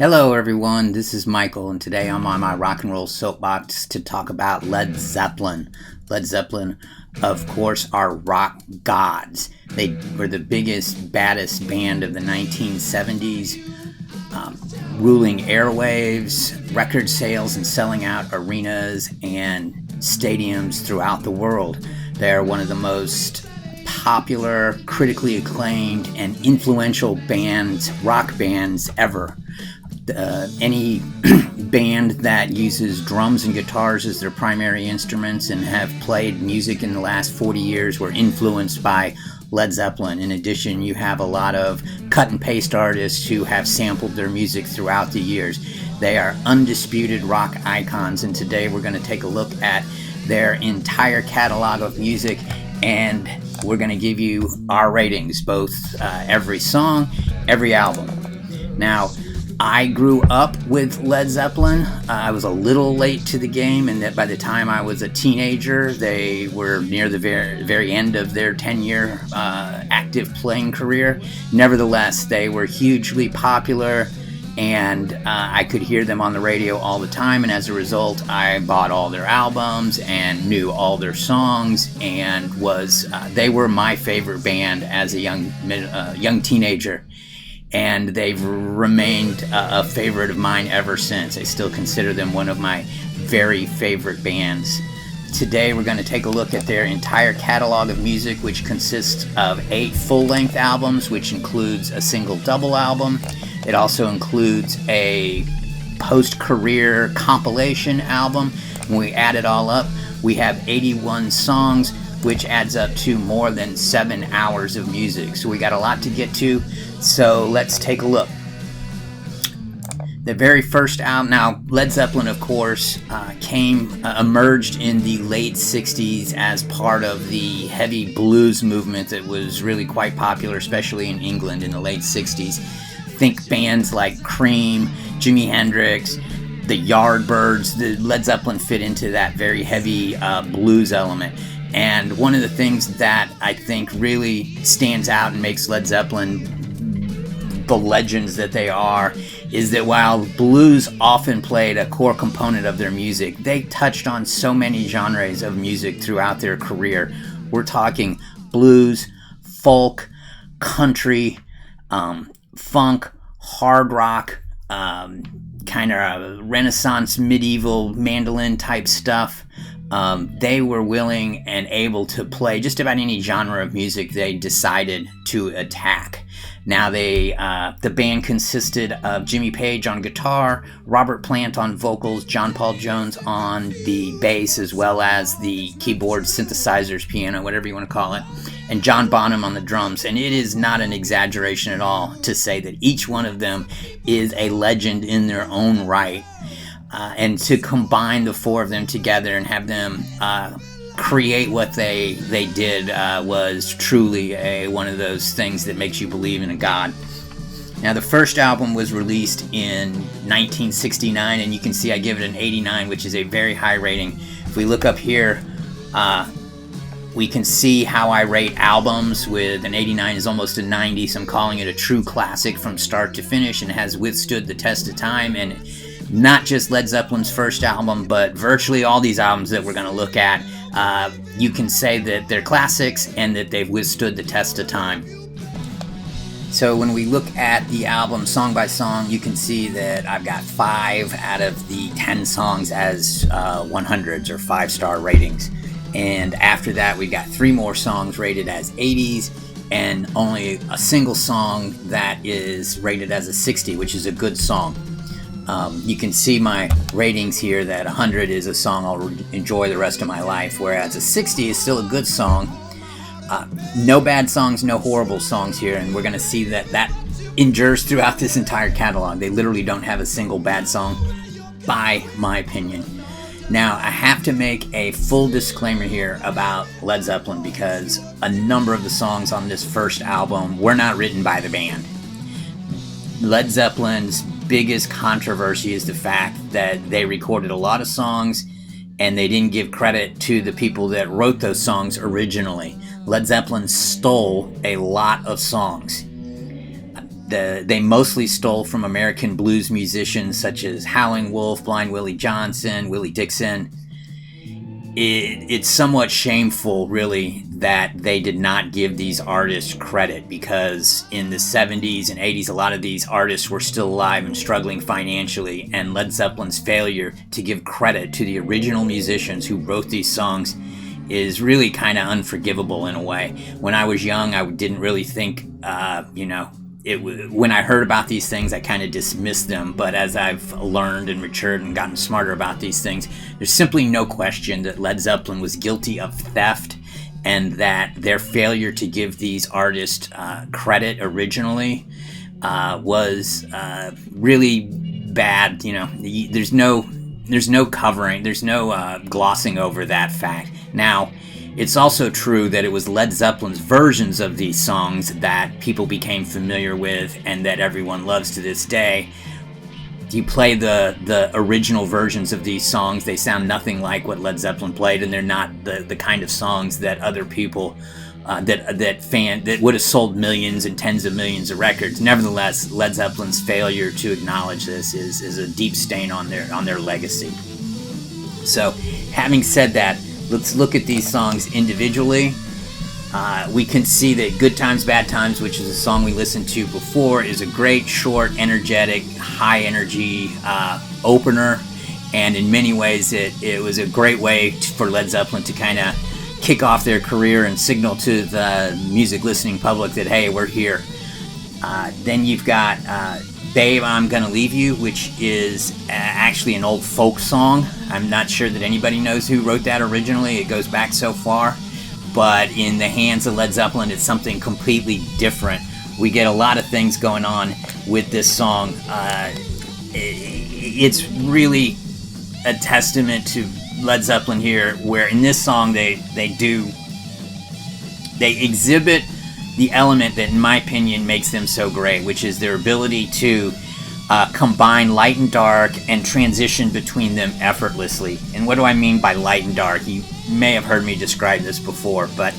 Hello everyone, this is Michael, and today I'm on my rock and roll soapbox to talk about Led Zeppelin. Led Zeppelin, of course, are rock gods. They were the biggest, baddest band of the 1970s, ruling airwaves, record sales, and selling out arenas and stadiums throughout the world. They're one of the most popular, critically acclaimed, and influential bands, rock bands ever. Any band that uses drums and guitars as their primary instruments and have played music in the last 40 years were influenced by Led Zeppelin. In addition, you have a lot of cut and paste artists who have sampled their music throughout the years. They are undisputed rock icons, and today we're going to take a look at their entire catalog of music, and we're going to give you our ratings, both every song, every album. Now, I grew up with Led Zeppelin. I was a little late to the game, and that by the time I was a teenager, they were near the very end of their 10-year active playing career. Nevertheless, they were hugely popular, and I could hear them on the radio all the time, and as a result, I bought all their albums and knew all their songs, and they were my favorite band as a young teenager. And they've remained a favorite of mine ever since. I still consider them one of my very favorite bands. Today we're going to take a look at their entire catalog of music, which consists of 8 full-length albums, which includes a single double album. It also includes a post-career compilation album. When we add it all up, we have 81 songs, which adds up to more than 7 hours of music. So we got a lot to get to. So let's take a look. The very first album, now Led Zeppelin, of course, emerged in the late 60s as part of the heavy blues movement that was really quite popular, especially in England in the late 60s. Think bands like Cream, Jimi Hendrix, the Yardbirds. The Led Zeppelin fit into that very heavy blues element. And one of the things that I think really stands out and makes Led Zeppelin the legends that they are is that while blues often played a core component of their music, they touched on so many genres of music throughout their career. We're talking blues, folk, country, funk, hard rock, kind of Renaissance, medieval mandolin type stuff. They were willing and able to play just about any genre of music they decided to attack. Now, the band consisted of Jimmy Page on guitar, Robert Plant on vocals, John Paul Jones on the bass, as well as the keyboard, synthesizers, piano, whatever you want to call it, and John Bonham on the drums. And it is not an exaggeration at all to say that each one of them is a legend in their own right. And to combine the 4 of them together and have them create what they did was truly one of those things that makes you believe in a god. Now, the first album was released in 1969, and you can see I give it an 89, which is a very high rating. If we look up here, we can see how I rate albums. With an 89 is almost a 90, so I'm calling it a true classic from start to finish, and has withstood the test of time. And not just Led Zeppelin's first album, but virtually all these albums that we're going to look at, you can say that they're classics and that they've withstood the test of time. So when we look at the album song by song, you can see that I've got 5 out of the 10 songs as 100s or 5-star ratings. And after that, we've got 3 more songs rated as 80s, and only a single song that is rated as a 60, which is a good song. You can see my ratings here that 100 is a song I'll enjoy the rest of my life, whereas a 60 is still a good song. No bad songs, no horrible songs here, and we're going to see that endures throughout this entire catalog. They literally don't have a single bad song, by my opinion. Now, I have to make a full disclaimer here about Led Zeppelin, because a number of the songs on this first album were not written by the band. Led Zeppelin's biggest controversy is the fact that they recorded a lot of songs and they didn't give credit to the people that wrote those songs originally. Led Zeppelin stole a lot of songs. they mostly stole from American blues musicians such as Howlin' Wolf, Blind Willie Johnson, Willie Dixon. It's somewhat shameful, really, that they did not give these artists credit, because in the 70s and 80s, a lot of these artists were still alive and struggling financially, and Led Zeppelin's failure to give credit to the original musicians who wrote these songs is really kind of unforgivable in a way. When I was young, I didn't really think, when I heard about these things, I kind of dismissed them. But as I've learned and matured and gotten smarter about these things, there's simply no question that Led Zeppelin was guilty of theft, and that their failure to give these artists credit originally was really bad. There's no covering, there's no glossing over that fact. Now, it's also true that it was Led Zeppelin's versions of these songs that people became familiar with and that everyone loves to this day. You play the original versions of these songs, they sound nothing like what Led Zeppelin played, and they're not the kind of songs that other people that would have sold millions and tens of millions of records. Nevertheless, Led Zeppelin's failure to acknowledge this is a deep stain on their legacy. So, having said that, let's look at these songs individually. We can see that Good Times, Bad Times, which is a song we listened to before, is a great, short, energetic, high-energy opener. And in many ways, it was a great way for Led Zeppelin to kind of kick off their career and signal to the music listening public that, hey, we're here. Then you've got Babe, I'm Gonna Leave You, which is actually an old folk song. I'm not sure that anybody knows who wrote that originally. It goes back so far. But in the hands of Led Zeppelin, it's something completely different. We get a lot of things going on with this song. It's really a testament to Led Zeppelin here, where in this song they exhibit the element that, in my opinion, makes them so great, which is their ability to combine light and dark and transition between them effortlessly. And what do I mean by light and dark? You may have heard me describe this before, but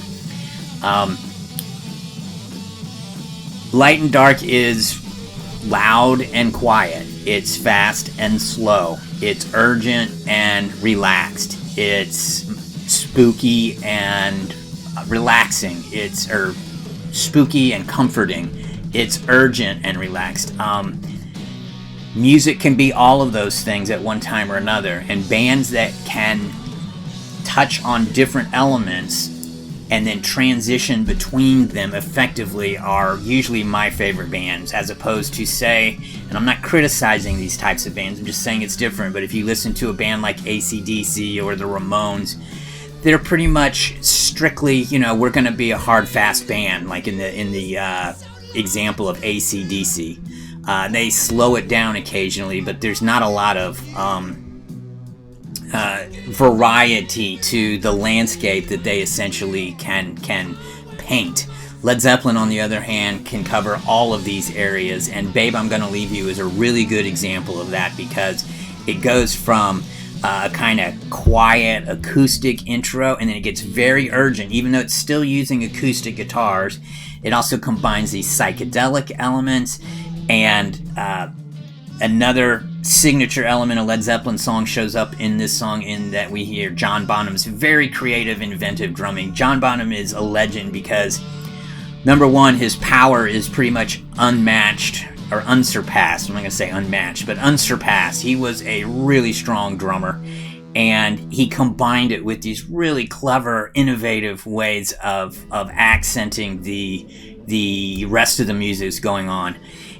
light and dark is loud and quiet. It's fast and slow. It's urgent and relaxed. It's spooky and relaxing. It's spooky and comforting. It's urgent and relaxed. Music can be all of those things at one time or another, and bands that can touch on different elements and then transition between them effectively are usually my favorite bands, as opposed to, say, and I'm not criticizing these types of bands, I'm just saying it's different, but if you listen to a band like AC/DC or the Ramones, they're pretty much strictly, we're going to be a hard, fast band, like in the example of AC/DC. They slow it down occasionally, but there's not a lot of variety to the landscape that they essentially can paint. Led Zeppelin, on the other hand, can cover all of these areas, and Babe, I'm Gonna Leave You is a really good example of that, because it goes from a kind of quiet acoustic intro, and then it gets very urgent. Even though it's still using acoustic guitars, it also combines these psychedelic elements, and another signature element of Led Zeppelin song shows up in this song, in that we hear John Bonham's very creative, inventive drumming. John Bonham is a legend because, number one, his power is pretty much unmatched, or unsurpassed. I'm not going to say unmatched, but unsurpassed. He was a really strong drummer, and he combined it with these really clever, innovative ways of accenting the rest of the music that's going on.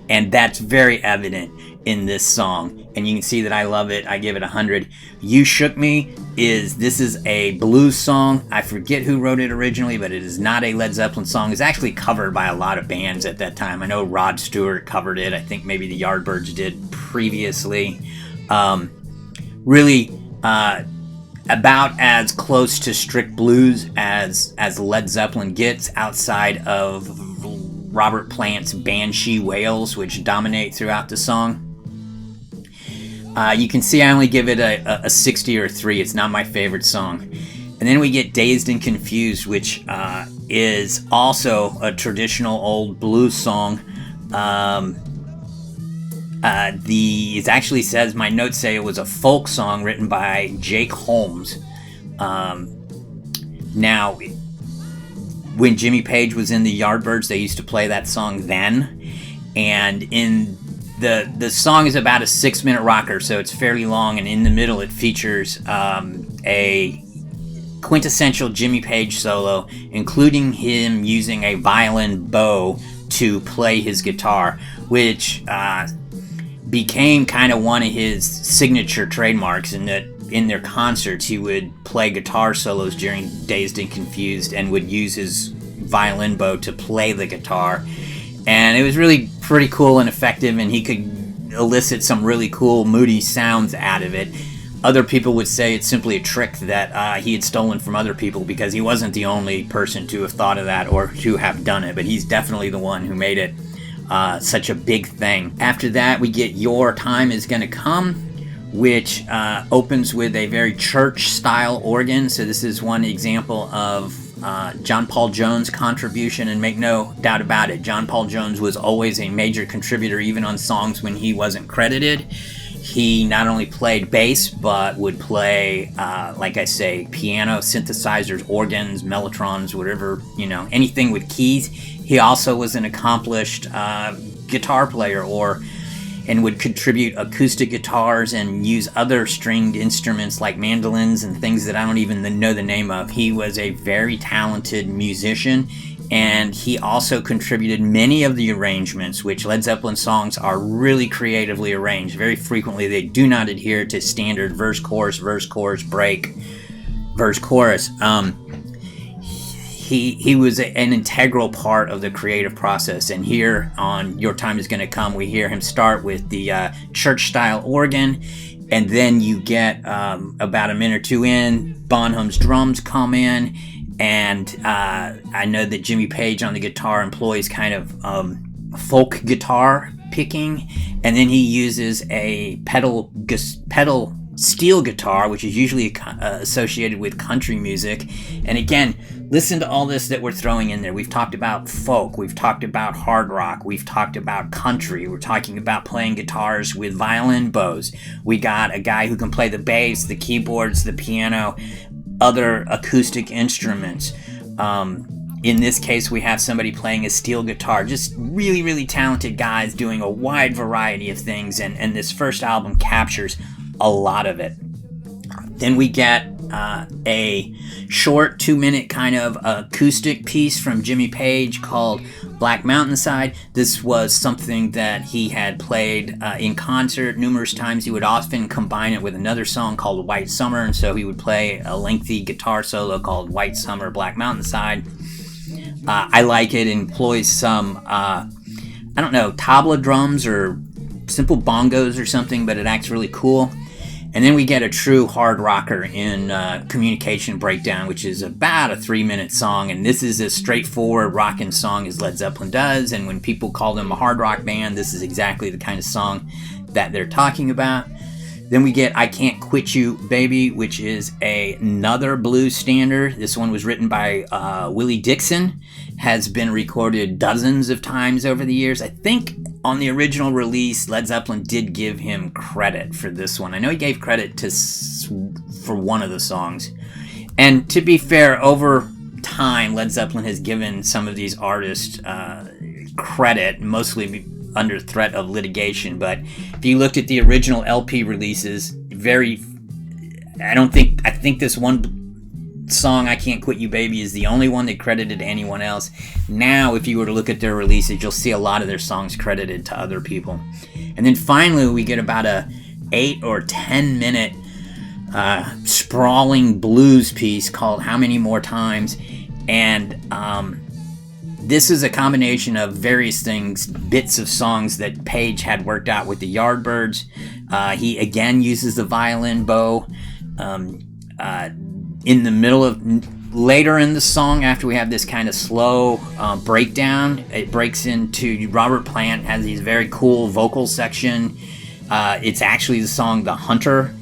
And that's very evident in this song. And you can see that I love it. I give it 100. You Shook Me this is a blues song. I forget who wrote it originally, but it is not a Led Zeppelin song. It's actually covered by a lot of bands at that time. I know Rod Stewart covered it. I think maybe the Yardbirds did previously. Really about as close to strict blues as Led Zeppelin gets, outside of Robert Plant's Banshee wails, which dominate throughout the song. You can see I only give it a 60 or a 3. It's not my favorite song. And then we get Dazed and Confused, which is also a traditional old blues song, It actually says, my notes say it was a folk song written by Jake Holmes. Now, when Jimmy Page was in the Yardbirds, they used to play that song then, and in the song is about a 6-minute rocker, so it's fairly long, and in the middle it features a quintessential Jimmy Page solo, including him using a violin bow to play his guitar, which became kind of one of his signature trademarks, in that in their concerts he would play guitar solos during Dazed and Confused and would use his violin bow to play the guitar. And it was really pretty cool and effective, and he could elicit some really cool, moody sounds out of it. Other people would say it's simply a trick that he had stolen from other people, because he wasn't the only person to have thought of that or to have done it, but he's definitely the one who made it such a big thing. After that, we get Your Time Is Gonna Come, which opens with a very church-style organ. So this is one example of John Paul Jones' contribution, and make no doubt about it, John Paul Jones was always a major contributor, even on songs when he wasn't credited. He not only played bass, but would play, like I say, piano, synthesizers, organs, mellotrons, whatever, anything with keys. He also was an accomplished guitar player, and would contribute acoustic guitars and use other stringed instruments like mandolins and things that I don't even know the name of. He was a very talented musician, and he also contributed many of the arrangements, which Led Zeppelin songs are really creatively arranged. Very frequently they do not adhere to standard verse, chorus, break, verse, chorus. He was an integral part of the creative process, and here on Your Time Is Gonna Come, we hear him start with the church-style organ, and then you get about a minute or two in, Bonham's drums come in, and I know that Jimmy Page on the guitar employs kind of folk guitar picking, and then he uses a pedal steel guitar, which is usually associated with country music. And again, listen to all this that we're throwing in there. We've talked about folk, we've talked about hard rock, we've talked about country, we're talking about playing guitars with violin bows. We got a guy who can play the bass, the keyboards, the piano, other acoustic instruments. In this case, we have somebody playing a steel guitar. Just really, really talented guys doing a wide variety of things, and this first album captures a lot of it. Then we get a short 2-minute kind of acoustic piece from Jimmy Page called Black Mountainside. This was something that he had played in concert numerous times. He would often combine it with another song called White Summer, and so he would play a lengthy guitar solo called White Summer, Black Mountainside. I like it. It employs some, tabla drums or simple bongos or something, but it acts really cool. And then we get a true hard rocker in Communication Breakdown, which is about a 3-minute song. And this is as straightforward rockin' song as Led Zeppelin does. And when people call them a hard rock band, this is exactly the kind of song that they're talking about. Then we get I Can't Quit You, Baby, which is another blues standard. This one was written by Willie Dixon, has been recorded dozens of times over the years. I think on the original release, Led Zeppelin did give him credit for this one. I know he gave credit for one of the songs. And to be fair, over time, Led Zeppelin has given some of these artists credit, mostly under threat of litigation. But if you looked at the original LP releases, I think this one song, I Can't Quit You Baby, is the only one they credited to anyone else. Now, if you were to look at their releases, you'll see a lot of their songs credited to other people. And then finally, we get about a 8 or 10 minute sprawling blues piece called How Many More Times. And this is a combination of various things, bits of songs that Page had worked out with the Yardbirds. He again uses the violin bow. In the middle of, later in the song, after we have this kind of slow breakdown, it breaks into Robert Plant has these very cool vocal section. It's actually the song The Hunter.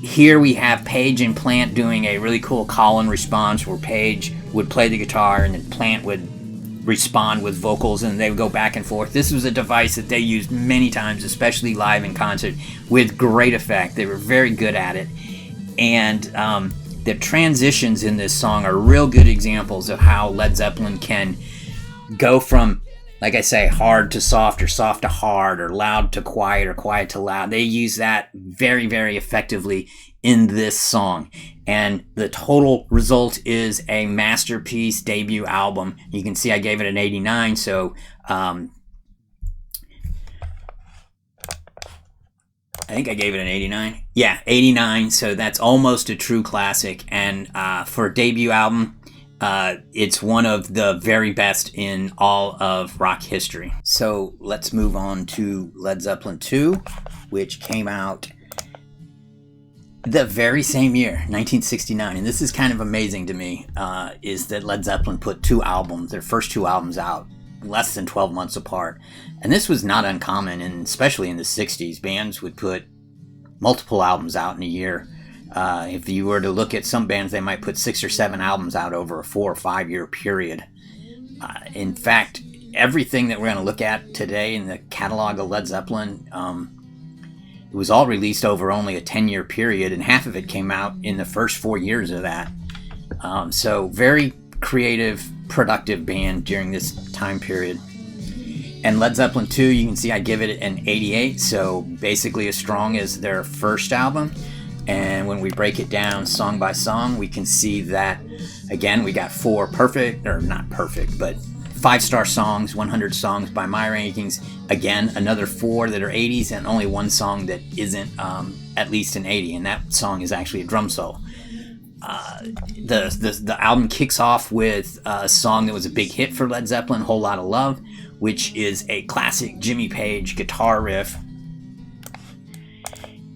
Here we have Page and Plant doing a really cool call and response where Page would play the guitar and then Plant would respond with vocals, and they would go back and forth. This was a device that they used many times, especially live in concert, with great effect. They were very good at it. And the transitions in this song are real good examples of how Led Zeppelin can go from, like I say, hard to soft, or soft to hard, or loud to quiet, or quiet to loud. They use that very, very effectively in this song. And the total result is a masterpiece debut album. You can see I gave it an 89, so I think I gave it an 89. Yeah, 89, so that's almost a true classic. And for a debut album, it's one of the very best in all of rock history. So let's move on to Led Zeppelin II, which came out the very same year, 1969. And this is kind of amazing to me, is that Led Zeppelin put their first two albums out less than 12 months apart. And this was not uncommon, and especially in the 60s, bands would put multiple albums out in a year. If you were to look at some bands, they might put 6 or 7 albums out over a 4 or 5 year period. In fact, everything that we're going to look at today in the catalog of Led Zeppelin, it was all released over only a 10-year period, and half of it came out in the first 4 years of that. So very creative, productive band during this time period. And Led Zeppelin II, you can see I give it an 88, so basically as strong as their first album. And when we break it down song by song, we can see that, again, we got 4 perfect, or not perfect, but 5-star songs, 100 songs by my rankings. Again, another 4 that are 80s, and only 1 song that isn't at least an 80, and that song is actually a drum solo. The album kicks off with a song that was a big hit for Led Zeppelin, Whole Lotta Love, which is a classic Jimmy Page guitar riff.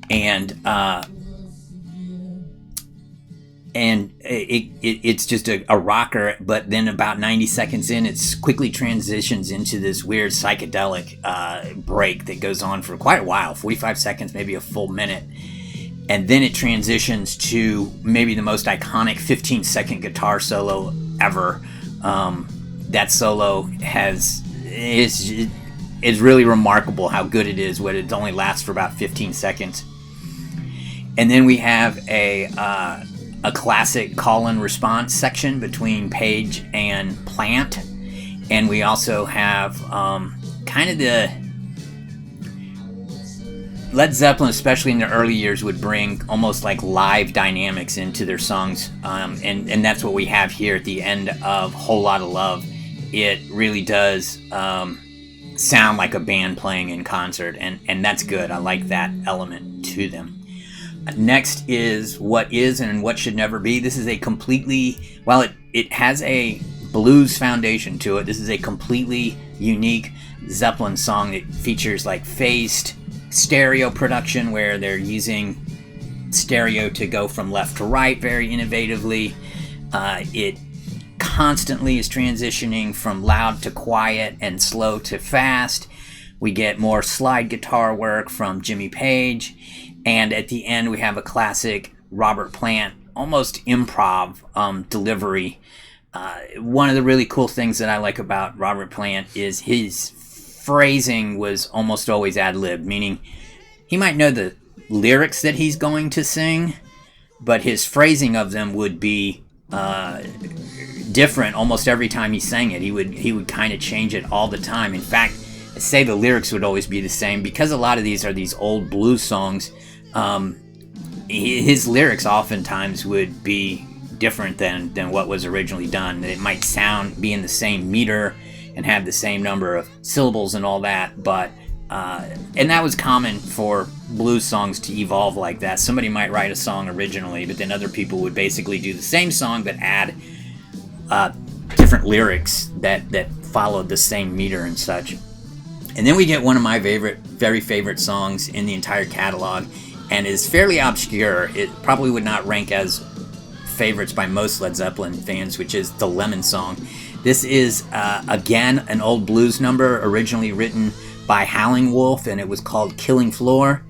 And it's just a rocker, but then about 90 seconds in, it quickly transitions into this weird psychedelic break that goes on for quite a while, 45 seconds, maybe a full minute. And then it transitions to maybe the most iconic 15-second guitar solo ever. That solo is really remarkable how good it is, when it only lasts for about 15 seconds. And then we have a classic call and response section between Page and Plant. And we also have kind of the Led Zeppelin, especially in the early years, would bring almost like live dynamics into their songs. And that's what we have here at the end of Whole Lotta Love. It really does sound like a band playing in concert, and that's good. I like that element to them. Next is What Is and What Should Never Be. This is a completely, while it has a blues foundation to it, this is a completely unique Zeppelin song that features like phased stereo production, where they're using stereo to go from left to right very innovatively. It constantly is transitioning from loud to quiet and slow to fast. We get more slide guitar work from Jimmy Page. And at the end, we have a classic Robert Plant, almost improv delivery. One of the really cool things that I like about Robert Plant is his phrasing was almost always ad-libbed, meaning he might know the lyrics that he's going to sing, but his phrasing of them would be different almost every time he sang it. He would kind of change it all the time. In fact, I'd say the lyrics would always be the same, because a lot of these are these old blues songs. His lyrics oftentimes would be different than what was originally done. It might be in the same meter and have the same number of syllables and all that, but and that was common for blues songs to evolve like that. Somebody might write a song originally, but then other people would basically do the same song but add different lyrics that followed the same meter and such. And then we get one of my very favorite songs in the entire catalog, and is fairly obscure. It probably would not rank as favorites by most Led Zeppelin fans, which is the Lemon Song. This is, again, an old blues number originally written by Howling Wolf, and it was called Killing Floor.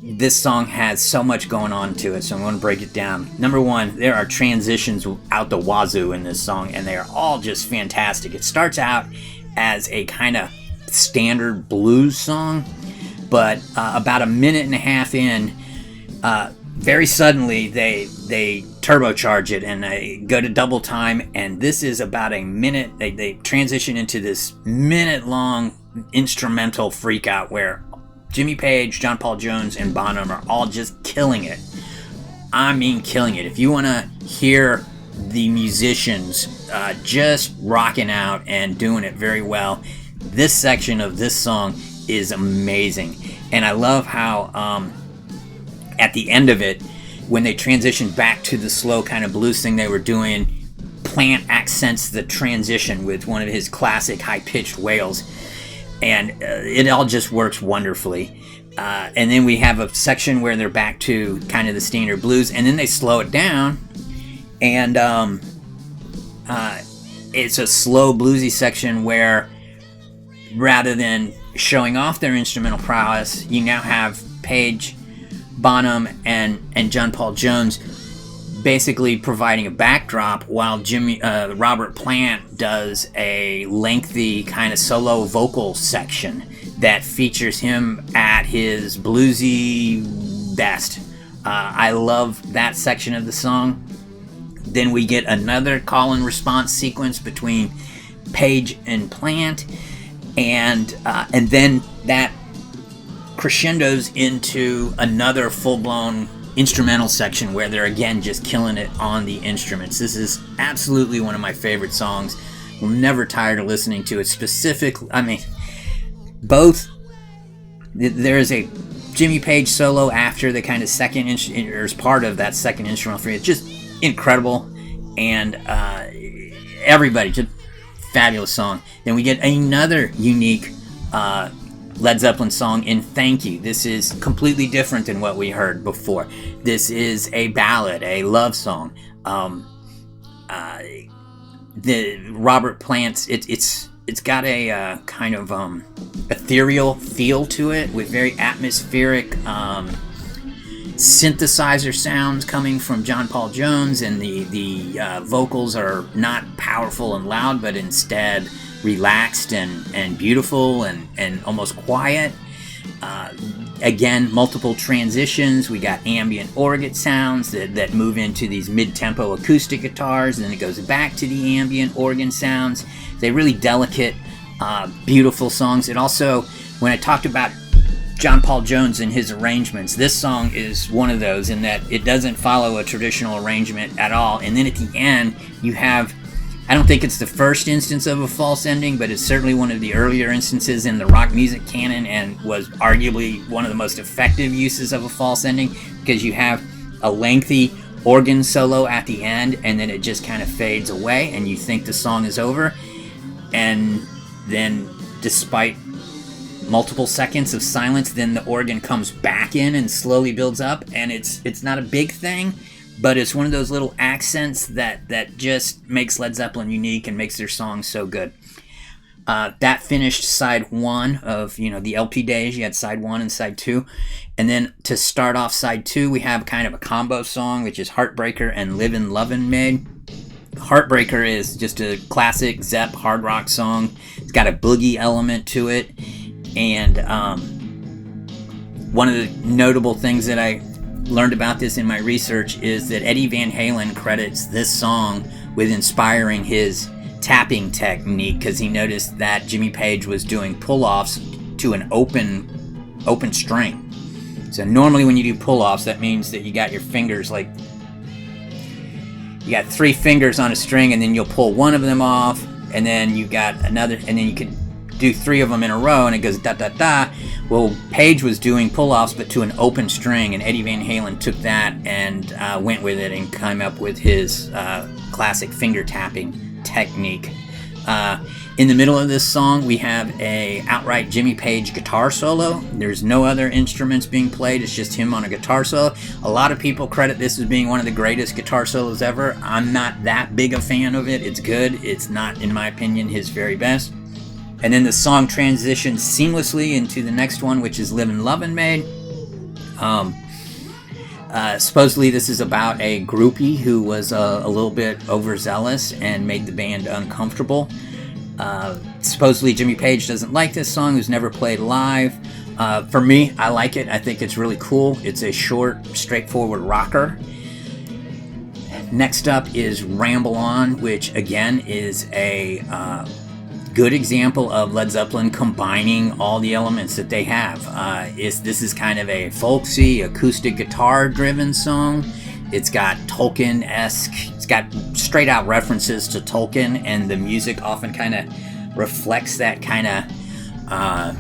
This song has so much going on to it, so I'm going to break it down. Number one, there are transitions out the wazoo in this song, and they are all just fantastic. It starts out as a kind of standard blues song, but about a minute and a half in, very suddenly they turbocharge it and they go to double time, and this is about a minute. They transition into this minute-long instrumental freakout where Jimmy Page, John Paul Jones, and Bonham are all just killing it. I mean, killing it. If you want to hear the musicians just rocking out and doing it very well, this section of this song is amazing. And I love how at the end of it, when they transition back to the slow kind of blues thing they were doing, Plant accents the transition with one of his classic high-pitched wails. And it all just works wonderfully. And then we have a section where they're back to kind of the standard blues, and then they slow it down, and it's a slow bluesy section where rather than showing off their instrumental prowess, you now have Page, Bonham, and John Paul Jones basically providing a backdrop while Robert Plant does a lengthy kind of solo vocal section that features him at his bluesy best. I love that section of the song. Then we get another call and response sequence between Page and Plant, and then that crescendos into another full-blown instrumental section where they're again just killing it on the instruments. This is absolutely one of my favorite songs. I'm never tired of listening to it. Specifically, I mean, both. There is a Jimmy Page solo after the kind of second or as part of that second instrumental for it. It's just incredible, and everybody just fabulous song. Then we get another unique Led Zeppelin song in Thank You. This is completely different than what we heard before. This is a ballad, a love song. The Robert Plant's it's got a kind of ethereal feel to it with very atmospheric synthesizer sounds coming from John Paul Jones, and the vocals are not powerful and loud, but instead relaxed and beautiful and almost quiet. Again, multiple transitions. We got ambient organ sounds that move into these mid-tempo acoustic guitars, and then it goes back to the ambient organ sounds. They're really delicate, beautiful songs. It also, when I talked about John Paul Jones and his arrangements, this song is one of those in that it doesn't follow a traditional arrangement at all. And then at the end, you have, I don't think it's the first instance of a false ending, but it's certainly one of the earlier instances in the rock music canon, and was arguably one of the most effective uses of a false ending, because you have a lengthy organ solo at the end, and then it just kind of fades away, and you think the song is over, and then despite multiple seconds of silence, then the organ comes back in and slowly builds up, and it's not a big thing, but it's one of those little accents that just makes Led Zeppelin unique and makes their songs so good. That finished side one of, the LP days. You had side one and side two. And then to start off side two, we have kind of a combo song, which is Heartbreaker and Livin' Lovin' Made. Heartbreaker is just a classic Zepp hard rock song. It's got a boogie element to it. And one of the notable things that I learned about this in my research is that Eddie Van Halen credits this song with inspiring his tapping technique, because he noticed that Jimmy Page was doing pull-offs to an open string. So normally when you do pull-offs, that means that you got your fingers, like you got 3 fingers on a string, and then you'll pull one of them off, and then you got another, and then you can do 3 of them in a row, and it goes da da da. Well, Page was doing pull-offs, but to an open string, and Eddie Van Halen took that and went with it and came up with his classic finger tapping technique. In the middle of this song, we have a outright Jimmy Page guitar solo. There's no other instruments being played. It's just him on a guitar solo. A lot of people credit this as being one of the greatest guitar solos ever. I'm not that big a fan of it. It's good. It's not, in my opinion, his very best. And then the song transitions seamlessly into the next one, which is Livin' Lovin' Made. Supposedly this is about a groupie who was a little bit overzealous and made the band uncomfortable. Supposedly Jimmy Page doesn't like this song, who's never played live. For me, I like it. I think it's really cool. It's a short, straightforward rocker. Next up is Ramble On, which again is a good example of Led Zeppelin combining all the elements that they have. This is kind of a folksy, acoustic guitar-driven song. It's got Tolkien-esque, it's got straight-out references to Tolkien, and the music often kind of reflects that kind of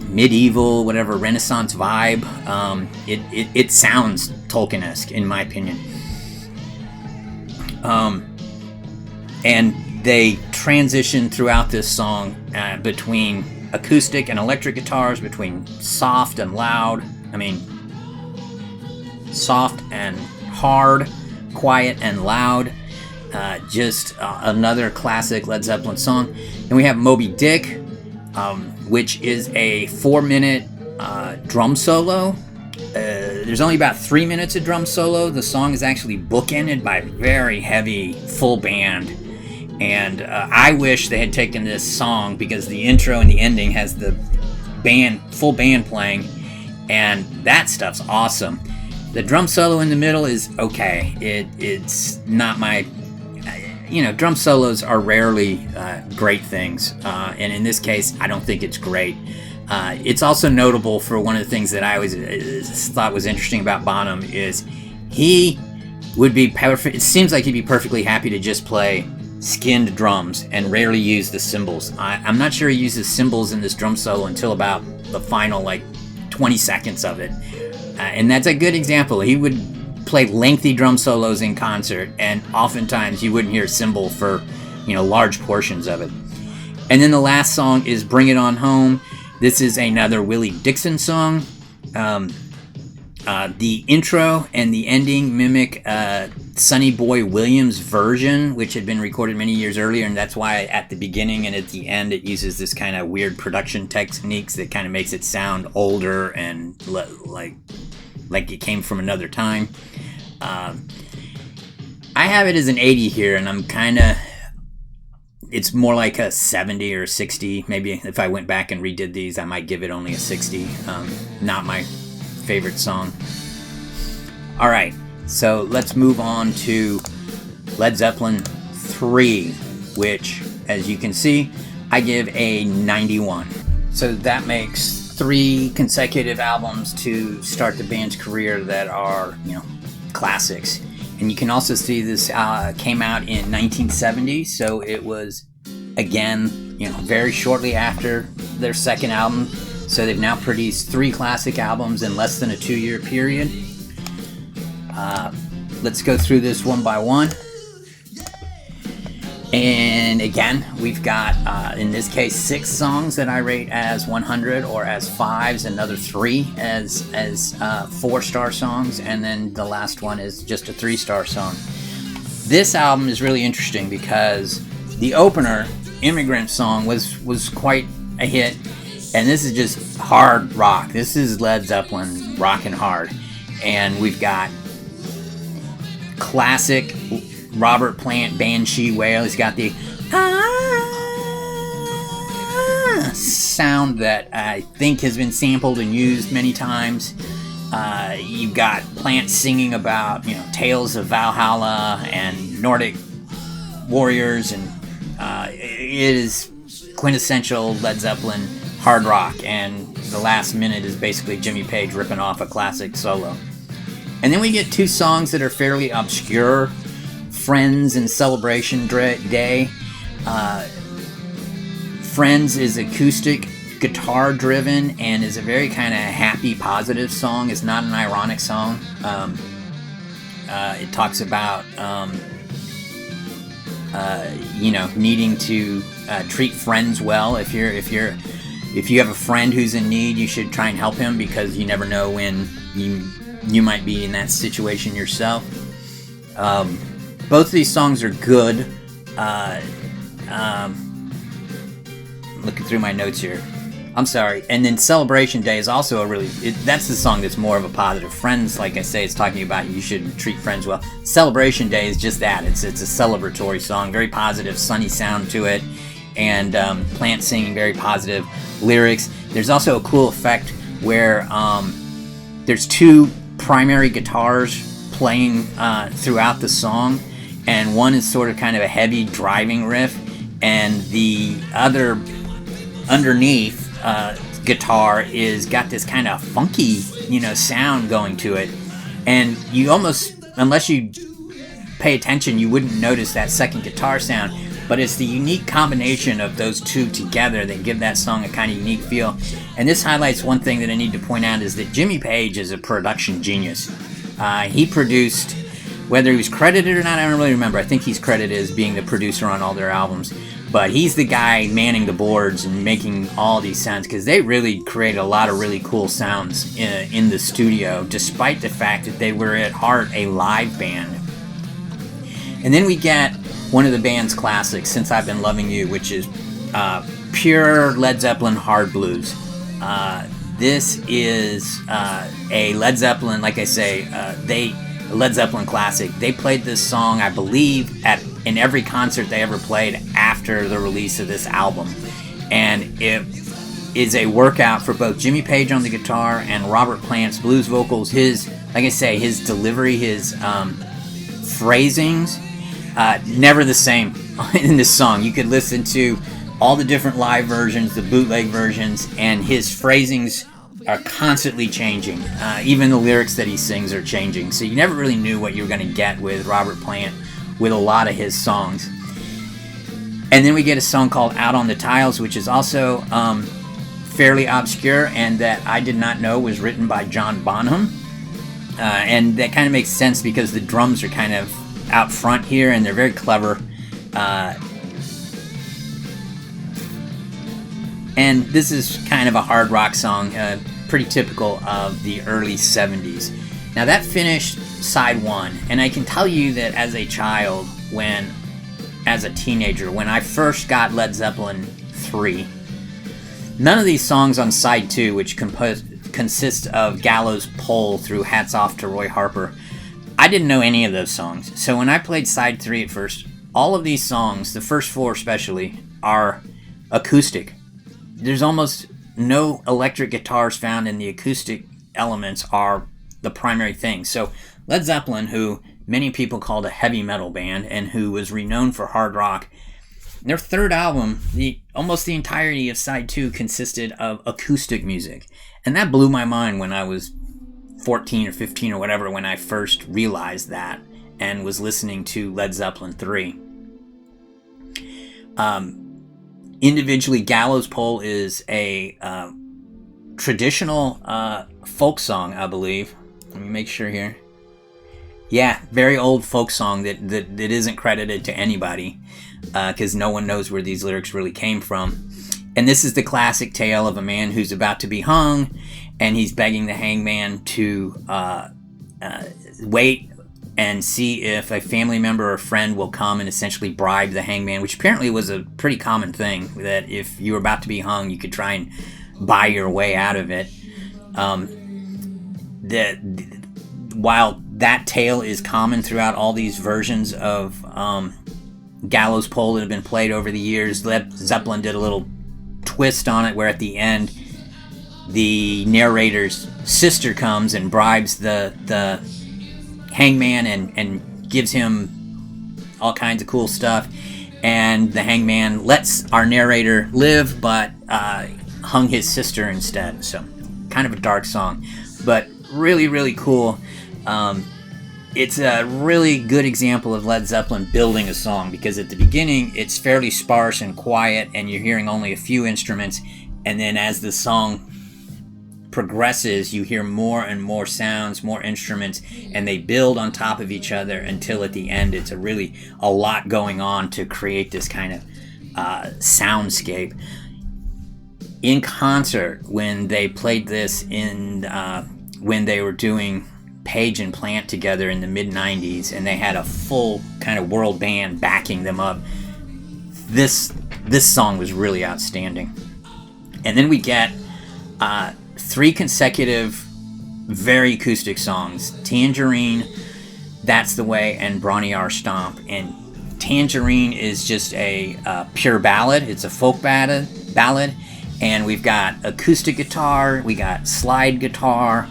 medieval, whatever, Renaissance vibe. It sounds Tolkien-esque, in my opinion. And they transition throughout this song between acoustic and electric guitars, between soft and loud. Soft and hard, quiet and loud. Just another classic Led Zeppelin song. And we have Moby Dick, which is a 4-minute drum solo. There's only about 3 minutes of drum solo. The song is actually bookended by very heavy full band. And I wish they had taken this song, because the intro and the ending has the full band playing, and that stuff's awesome. The drum solo in the middle is okay. It's not my... drum solos are rarely great things. And in this case, I don't think it's great. It's also notable for one of the things that I always thought was interesting about Bonham is he would be perfect. It seems like he'd be perfectly happy to just play skinned drums and rarely use the cymbals. I'm not sure he uses cymbals in this drum solo until about the final 20 seconds of it. And that's a good example. He would play lengthy drum solos in concert, and oftentimes you wouldn't hear a cymbal for large portions of it. And then the last song is Bring It On Home. This is another Willie Dixon song. The intro and the ending mimic Sonny Boy Williams' version, which had been recorded many years earlier, and that's why at the beginning and at the end it uses this kind of weird production techniques that kind of makes it sound older and like it came from another time. I have it as an 80 here, and I'm kind of... It's more like a 70 or 60. Maybe if I went back and redid these, I might give it only a 60. Not my favorite song. All right, so let's move on to Led Zeppelin III, which, as you can see, I give a 91. So that makes 3 consecutive albums to start the band's career that are, classics. And you can also see this came out in 1970, so it was, again, very shortly after their second album. So they've now produced 3 classic albums in less than a 2-year period. Let's go through this one by one. And again, we've got, in this case, 6 songs that I rate as 100 or as 5s, another 3 as 4-star songs, and then the last one is just a 3-star song. This album is really interesting because the opener, Immigrant Song, was quite a hit, and this is just hard rock. This is Led Zeppelin rockin' hard. And we've got classic Robert Plant Banshee wail. He's got the sound that I think has been sampled and used many times. You've got Plant singing about tales of Valhalla and Nordic warriors, and it is quintessential Led Zeppelin hard rock. And the last minute is basically Jimmy Page ripping off a classic solo. And then we get 2 songs that are fairly obscure. Friends and Celebration Day. Friends is acoustic, guitar driven, and is a very kind of happy, positive song. It's not an ironic song. It talks about needing to treat friends well. If you have a friend who's in need, you should try and help him, because you never know when you might be in that situation yourself. Both of these songs are good. Looking through my notes here. I'm sorry. And then Celebration Day is also a really... that's the song that's more of a positive. Friends, like I say, it's talking about you should treat friends well. Celebration Day is just that. It's a celebratory song. Very positive, sunny sound to it. And Plant singing, very positive lyrics. There's also a cool effect where there's two primary guitars playing throughout the song. And one is sort of kind of a heavy driving riff. And the other underneath guitar is got this kind of funky, sound going to it, and you almost, unless you pay attention, you wouldn't notice that second guitar sound. But it's the unique combination of those two together that give that song a kind of unique feel. And this highlights one thing that I need to point out is that Jimmy Page is a production genius. He produced, whether he was credited or not, I don't really remember. I think he's credited as being the producer on all their albums. But he's the guy manning the boards and making all these sounds, because they really created a lot of really cool sounds in the studio, despite the fact that they were at heart a live band. And then we get one of the band's classics, Since I've Been Loving You, which is pure Led Zeppelin hard blues. This is a Led Zeppelin, like I say, Led Zeppelin classic. They played this song, I believe, in every concert they ever played after the release of this album. And it is a workout for both Jimmy Page on the guitar and Robert Plant's blues vocals. His delivery, his phrasings, never the same in this song. You could listen to all the different live versions, the bootleg versions, and his phrasings are constantly changing. Even the lyrics that he sings are changing. So you never really knew what you were going to get with Robert Plant with a lot of his songs. And then we get a song called Out on the Tiles, which is also fairly obscure and that I did not know was written by John Bonham. And that kind of makes sense because the drums are kind of out front here and they're very clever. And this is kind of a hard rock song, pretty typical of the early 70s. Now that finished side one, and I can tell you that as a child, as a teenager, when I first got Led Zeppelin III, none of these songs on side two, which consist of Gallows Pole through Hats Off to Roy Harper, I didn't know any of those songs. So when I played side three at first, all of these songs, the first four especially, are acoustic. There's almost no electric guitars found, and the acoustic elements are the primary thing. So Led Zeppelin, who many people called a heavy metal band and who was renowned for hard rock, their third album, almost the entirety of side two consisted of acoustic music. And that blew my mind when I was 14 or 15 or whatever, when I first realized that and was listening to Led Zeppelin III. Individually, Gallows Pole is a traditional folk song, I believe. Let me make sure here. Yeah, very old folk song that isn't credited to anybody because no one knows where these lyrics really came from. And this is the classic tale of a man who's about to be hung, and he's begging the hangman to wait and see if a family member or friend will come and essentially bribe the hangman, which apparently was a pretty common thing, that if you were about to be hung, you could try and buy your way out of it. While that tale is common throughout all these versions of Gallows Pole that have been played over the years, Led Zeppelin did a little twist on it where at the end the narrator's sister comes and bribes the hangman and gives him all kinds of cool stuff, and the hangman lets our narrator live but hung his sister instead. So kind of a dark song, but really, really cool. It's a really good example of Led Zeppelin building a song, because at the beginning it's fairly sparse and quiet and you're hearing only a few instruments, and then as the song progresses you hear more and more sounds, more instruments, and they build on top of each other until at the end it's a lot going on to create this kind of soundscape. In concert, when they played this when they were doing Page and Plant together in the mid-90s, and they had a full kind of world band backing them up, this song was really outstanding. And then we get 3 consecutive very acoustic songs: Tangerine, That's the Way, and Brawny R Stomp. And Tangerine is just a pure ballad. It's a folk ballad. And we've got acoustic guitar, we got slide guitar,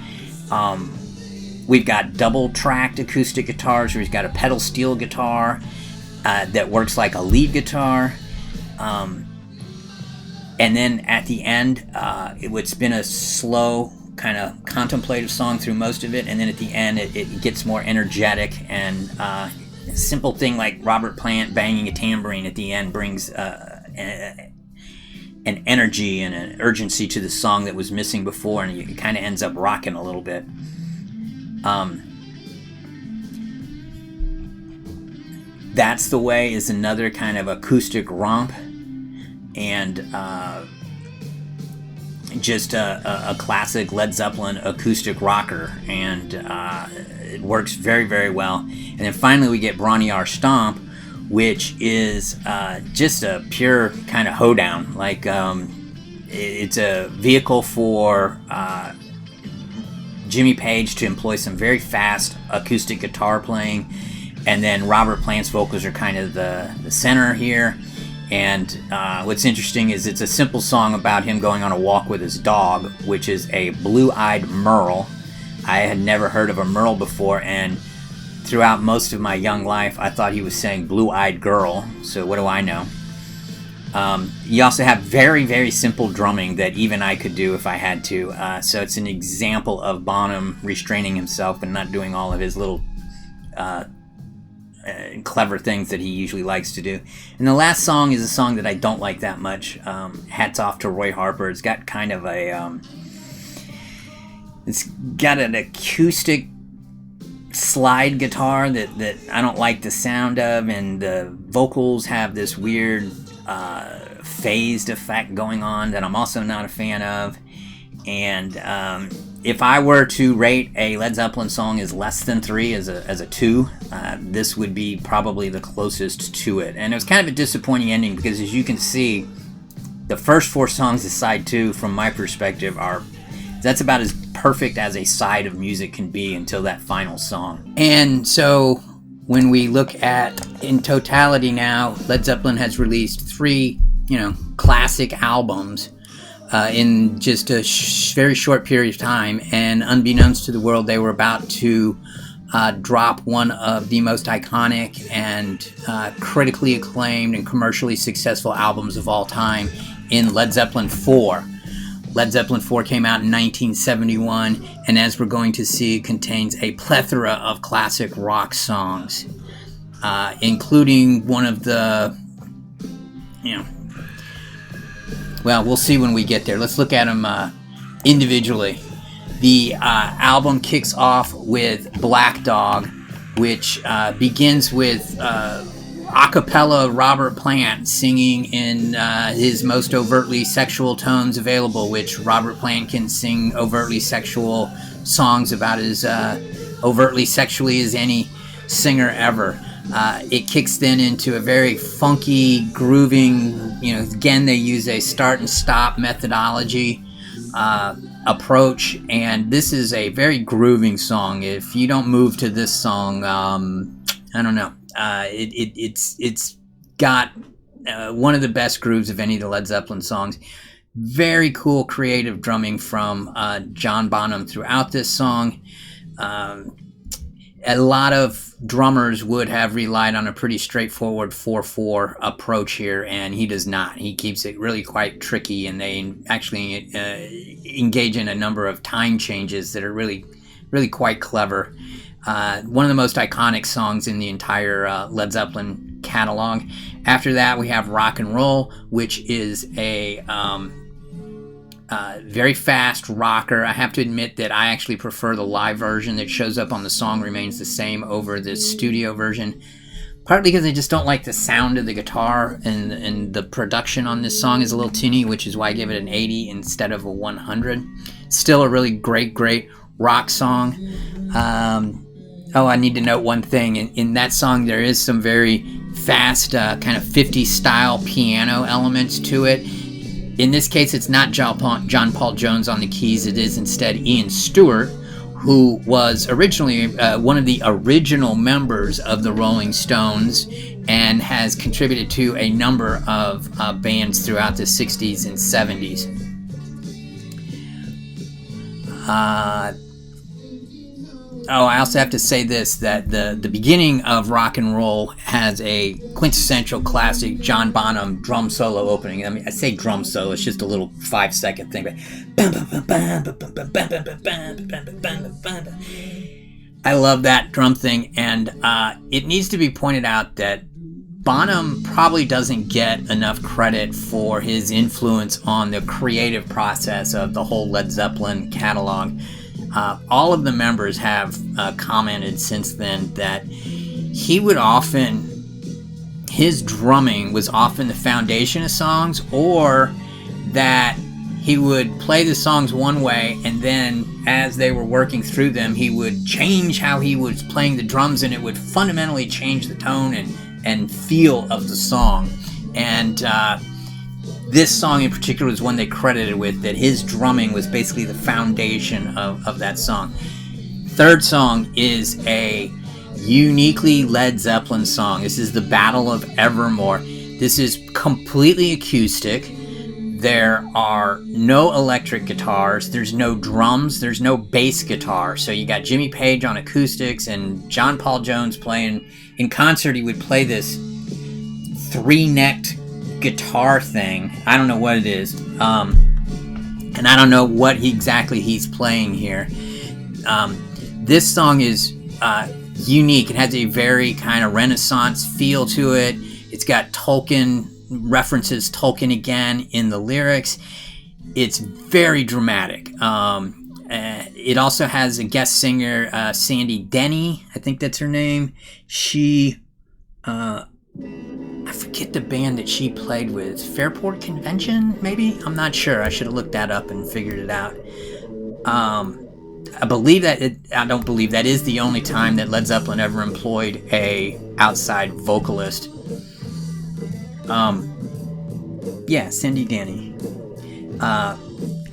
we've got double-tracked acoustic guitars. We've got a pedal steel guitar that works like a lead guitar. And then at the end, it's been a slow, kind of contemplative song through most of it. And then at the end, it gets more energetic. And a simple thing like Robert Plant banging a tambourine at the end brings an energy and an urgency to the song that was missing before, and it kind of ends up rocking a little bit. That's the Way is another kind of acoustic romp, and just a classic Led Zeppelin acoustic rocker, and it works very, very well. And then finally we get Brawny R Stomp, which is just a pure kind of hoedown. Like, it's a vehicle for Jimmy Page to employ some very fast acoustic guitar playing, and then Robert Plant's vocals are kind of the center here. And what's interesting is it's a simple song about him going on a walk with his dog, which is a blue-eyed merle. I had never heard of a merle before, and throughout most of my young life, I thought he was saying blue-eyed girl, so what do I know? You also have very, very simple drumming that even I could do if I had to, so it's an example of Bonham restraining himself and not doing all of his little clever things that he usually likes to do. And the last song is a song that I don't like that much. Hats Off to Roy Harper. It's got kind of a... it's got an acoustic slide guitar that I don't like the sound of, and the vocals have this weird phased effect going on that I'm also not a fan of. And if I were to rate a Led Zeppelin song as less than 3, as a 2, this would be probably the closest to it. And it was kind of a disappointing ending because, as you can see, the first 4 songs of side 2, from my perspective, that's about as perfect as a side of music can be until that final song. And so when we look at in totality now, Led Zeppelin has released 3, classic albums in just a very short period of time, and unbeknownst to the world, they were about to drop one of the most iconic and critically acclaimed and commercially successful albums of all time in Led Zeppelin IV. Led Zeppelin IV came out in 1971, and as we're going to see, it contains a plethora of classic rock songs, including one of the, well, we'll see when we get there. Let's look at them individually. The album kicks off with Black Dog, which begins with a cappella Robert Plant singing in his most overtly sexual tones available, which Robert Plant can sing overtly sexual songs about as overtly sexually as any singer ever. It kicks then into a very funky, grooving, again, they use a start and stop methodology approach, and this is a very grooving song. If you don't move to this song, I don't know. It's got one of the best grooves of any of the Led Zeppelin songs. Very cool creative drumming from John Bonham throughout this song. A lot of drummers would have relied on a pretty straightforward 4/4 approach here, and he does not. He keeps it really quite tricky, and they actually engage in a number of time changes that are really, really quite clever. One of the most iconic songs in the entire Led Zeppelin catalog. After that, we have Rock and Roll, which is a very fast rocker. I have to admit that I actually prefer the live version that shows up on the Song Remains the Same over the studio version, partly because I just don't like the sound of the guitar, and the production on this song is a little tinny, which is why I give it an 80 instead of a 100. Still a really great rock song. I need to note one thing. In that song, there is some very fast kind of 50s style piano elements to it. In this case, it's not John Paul Jones on the keys. It is instead Ian Stewart, who was originally one of the original members of the Rolling Stones and has contributed to a number of bands throughout the 60s and 70s. I also have to say this, that the beginning of rock and roll has a quintessential classic John Bonham drum solo opening. I mean, I say drum solo, it's just a little 5-second thing, but I love that drum thing, and it needs to be pointed out that Bonham probably doesn't get enough credit for his influence on the creative process of the whole Led Zeppelin catalog. All of the members have commented since then that his drumming was often the foundation of songs, or that he would play the songs one way, and then as they were working through them, he would change how he was playing the drums, and it would fundamentally change the tone and feel of the song. And this song in particular is one they credited with, that his drumming was basically the foundation of that song. Third song is a uniquely Led Zeppelin song. This is the Battle of Evermore. This is completely acoustic. There are no electric guitars. There's no drums. There's no bass guitar. So you got Jimmy Page on acoustics and John Paul Jones playing. In concert, he would play this 3-necked guitar thing. I don't know what it is, and I don't know what exactly he's playing here. This song is unique. It has a very kind of Renaissance feel to it. It's got Tolkien references, Tolkien again in the lyrics. It's very dramatic. It also has a guest singer, Sandy Denny, I think that's her name. She I forget the band that she played with. Fairport Convention, maybe? I'm not sure. I should have looked that up and figured it out. I don't believe that is the only time that Led Zeppelin ever employed a outside vocalist. Sandy Denny.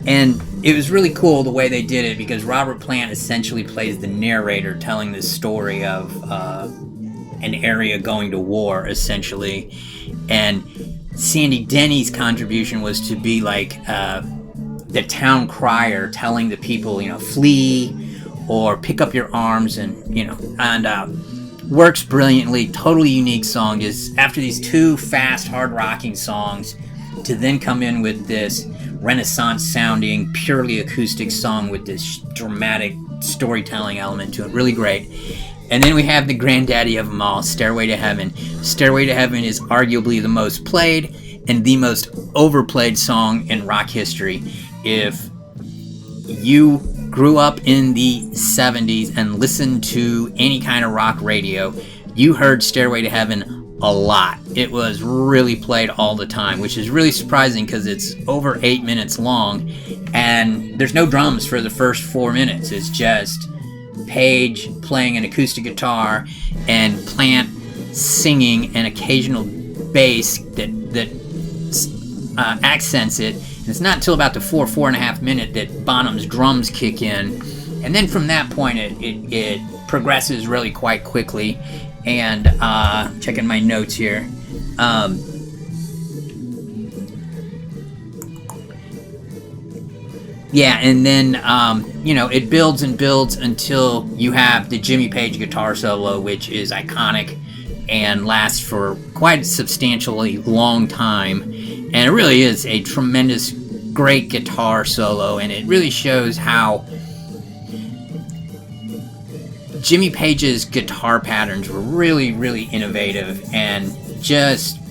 And it was really cool the way they did it, because Robert Plant essentially plays the narrator telling this story of an area going to war, essentially. And Sandy Denny's contribution was to be like the town crier telling the people, flee or pick up your arms, and works brilliantly. Totally unique song. Is after these two fast, hard rocking songs, to then come in with this Renaissance sounding, purely acoustic song with this dramatic storytelling element to it. Really great. And then we have the granddaddy of them all, Stairway to Heaven. Stairway to Heaven is arguably the most played and the most overplayed song in rock history. If you grew up in the 70s and listened to any kind of rock radio, you heard Stairway to Heaven a lot. It was really played all the time, which is really surprising because it's over 8 minutes long, and there's no drums for the first 4 minutes. It's just Page playing an acoustic guitar and Plant singing an occasional bass that accents it. And it's not until about the 4.5 minute that Bonham's drums kick in, and then from that point it progresses really quite quickly. And checking my notes here. And then, it builds and builds until you have the Jimmy Page guitar solo, which is iconic and lasts for quite a substantially long time. And it really is a tremendous, great guitar solo, and it really shows how Jimmy Page's guitar patterns were really, really innovative, and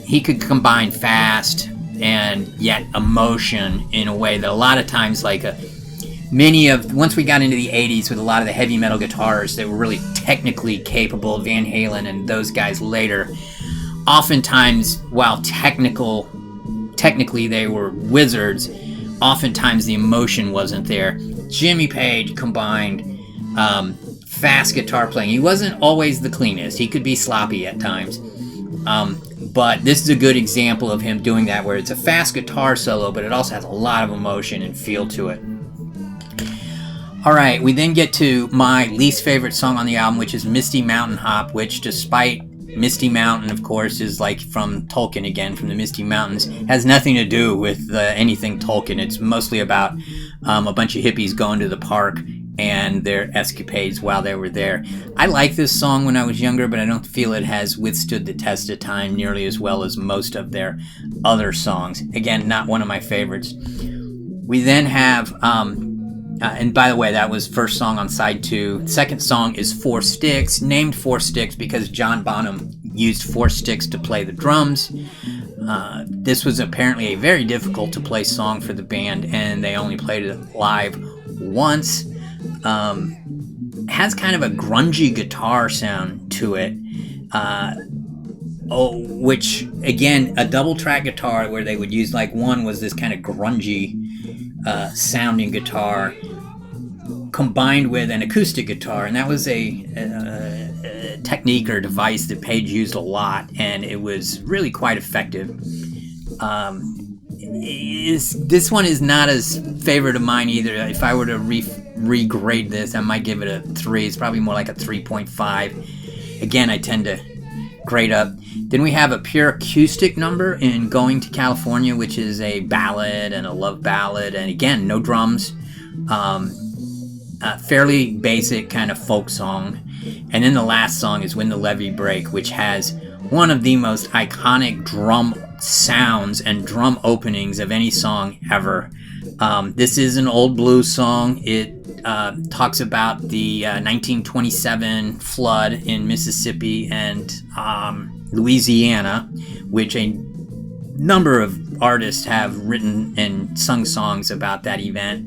he could combine fast and yet emotion in a way that a lot of times, once we got into the 80s with a lot of the heavy metal guitarists that were really technically capable, Van Halen and those guys later, oftentimes, while technically they were wizards, oftentimes the emotion wasn't there. Jimmy Page combined fast guitar playing. He wasn't always the cleanest. He could be sloppy at times. But this is a good example of him doing that, where it's a fast guitar solo, but it also has a lot of emotion and feel to it. Alright, we then get to my least favorite song on the album, which is Misty Mountain Hop, which, despite Misty Mountain, of course, is like from Tolkien again, from the Misty Mountains, has nothing to do with anything Tolkien. It's mostly about a bunch of hippies going to the park and their escapades while they were there. I liked this song when I was younger, but I don't feel it has withstood the test of time nearly as well as most of their other songs. Again, not one of my favorites. We then have, and by the way, that was first song on side 2. Second song is Four Sticks, named Four Sticks because John Bonham used 4 sticks to play the drums. This was apparently a very difficult to play song for the band, and they only played it live once. Has kind of a grungy guitar sound to it, which, again, a double track guitar where they would use, like, one was this kind of grungy sounding guitar combined with an acoustic guitar, and that was a technique or device that Page used a lot, and it was really quite effective. This one is not as favorite of mine either. If I were to regrade this, I might give it a 3. It's probably more like a 3.5. Again, I tend to grade up. Then we have a pure acoustic number in Going to California, which is a ballad and a love ballad, and again, no drums. Fairly basic kind of folk song. And then the last song is When the Levee Break, which has one of the most iconic drum sounds and drum openings of any song ever. This is an old blues song. It talks about the 1927 flood in Mississippi and Louisiana, which a number of artists have written and sung songs about that event.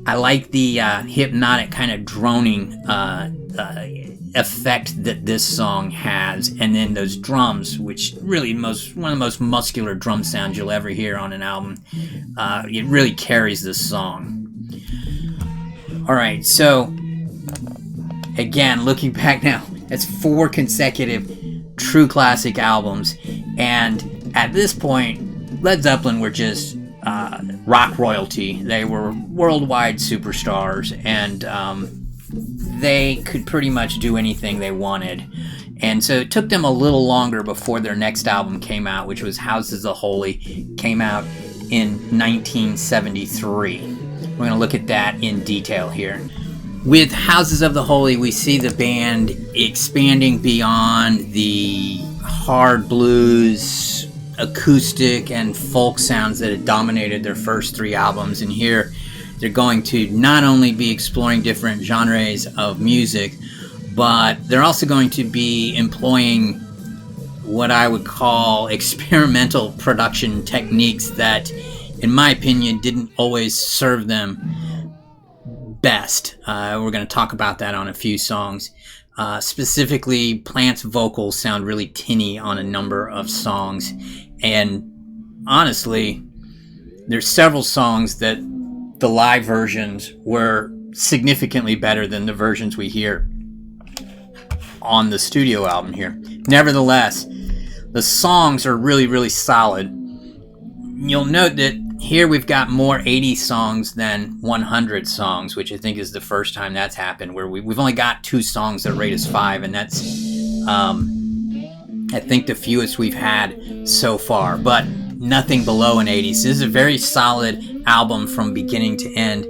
I like the hypnotic kind of droning effect that this song has, and then those drums, which really one of the most muscular drum sounds you'll ever hear on an album. It really carries this song. Alright, so again, looking back now, that's 4 consecutive true classic albums, and at this point Led Zeppelin were just rock royalty. They were worldwide superstars, and they could pretty much do anything they wanted. And so it took them a little longer before their next album came out, which was HouseOfTheHoly, came out in 1973. We're going to look at that in detail here. With HouseOfTheHoly, we see the band expanding beyond the hard blues, acoustic, and folk sounds that had dominated their first 3 albums. And here they're going to not only be exploring different genres of music, but they're also going to be employing what I would call experimental production techniques that, in my opinion, didn't always serve them best. We're going to talk about that on a few songs. Specifically, Plant's vocals sound really tinny on a number of songs, and honestly, there's several songs that the live versions were significantly better than the versions we hear on the studio album here. Nevertheless, the songs are really, really solid. You'll note that here we've got more 80 songs than 100 songs, which I think is the first time that's happened, where we've only got 2 songs that rate us 5, and that's, I think, the fewest we've had so far, but nothing below an 80. So this is a very solid album from beginning to end.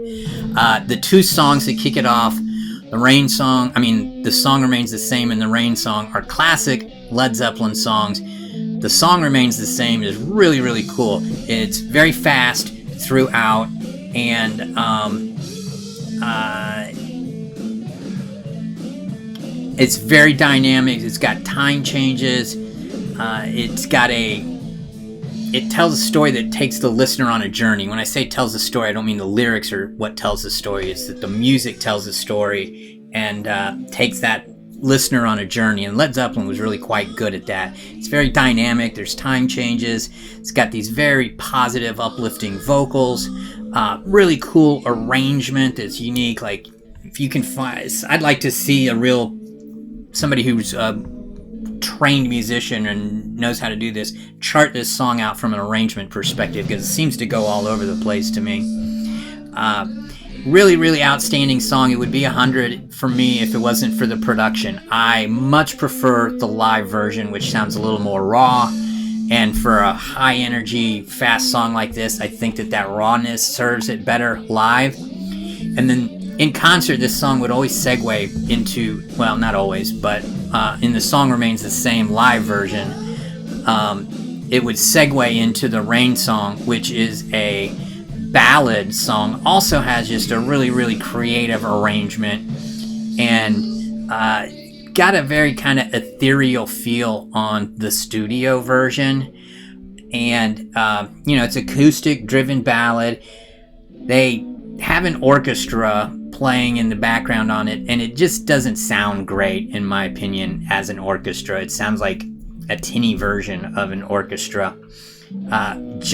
The 2 songs that kick it off, the Song Remains the Same and the Rain Song, are classic Led Zeppelin songs. The Song Remains the Same is really, really cool. It's very fast throughout, and it's very dynamic. It's got time changes. It tells a story that takes the listener on a journey. When I say tells a story, I don't mean the lyrics are what tells the story. It's that the music tells the story and takes that listener on a journey. And Led Zeppelin was really quite good at that. It's very dynamic. There's time changes. It's got these very positive, uplifting vocals. Really cool arrangement that's unique. Like, if you can find, I'd like to see a real somebody who's a trained musician and knows how to do this, chart this song out from an arrangement perspective, because it seems to go all over the place to me. Really, really outstanding song. It would be 100 for me if it wasn't for the production. I much prefer the live version, which sounds a little more raw. And for a high energy, fast song like this, I think that rawness serves it better live. And then in concert, this song would always segue into, well, not always, but in The Song Remains the Same live version, it would segue into the Rain song, which is a ballad song. Also has just a really, really creative arrangement, and got a very kind of ethereal feel on the studio version. And it's acoustic driven ballad. They have an orchestra playing in the background on it, and it just doesn't sound great, in my opinion, as an orchestra. It sounds like a tinny version of an orchestra. The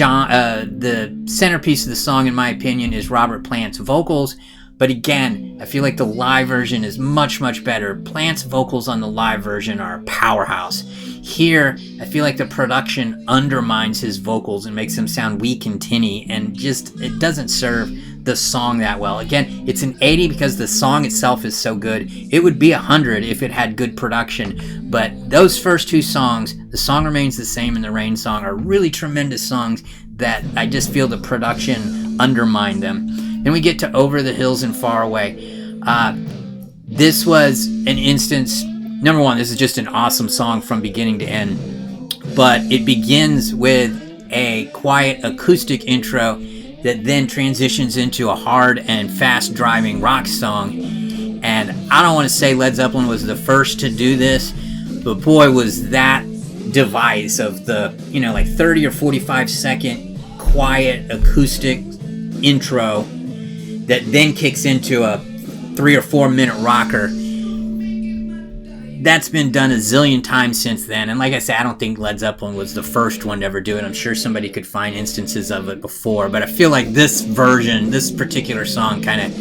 centerpiece of the song, in my opinion, is Robert Plant's vocals, but again, I feel like the live version is much, much better. Plant's vocals on the live version are a powerhouse. Here, I feel like the production undermines his vocals and makes them sound weak and tinny, and just, it doesn't serve the song that well. Again, it's an 80 because the song itself is so good. It would be 100 if it had good production, but those first two songs, The Song Remains the Same and the Rain song, are really tremendous songs that I just feel the production undermined them. Then we get to Over the Hills and Far Away. This was an instance, number one, this is just an awesome song from beginning to end, but it begins with a quiet acoustic intro that then transitions into a hard and fast driving rock song. And I don't want to say Led Zeppelin was the first to do this, but boy, was that device of the 30 or 45 second quiet acoustic intro that then kicks into a 3 or 4 minute rocker. That's been done a zillion times since then, and like I said, I don't think Led Zeppelin was the first one to ever do it. I'm sure somebody could find instances of it before, but I feel like this version, this particular song, kind of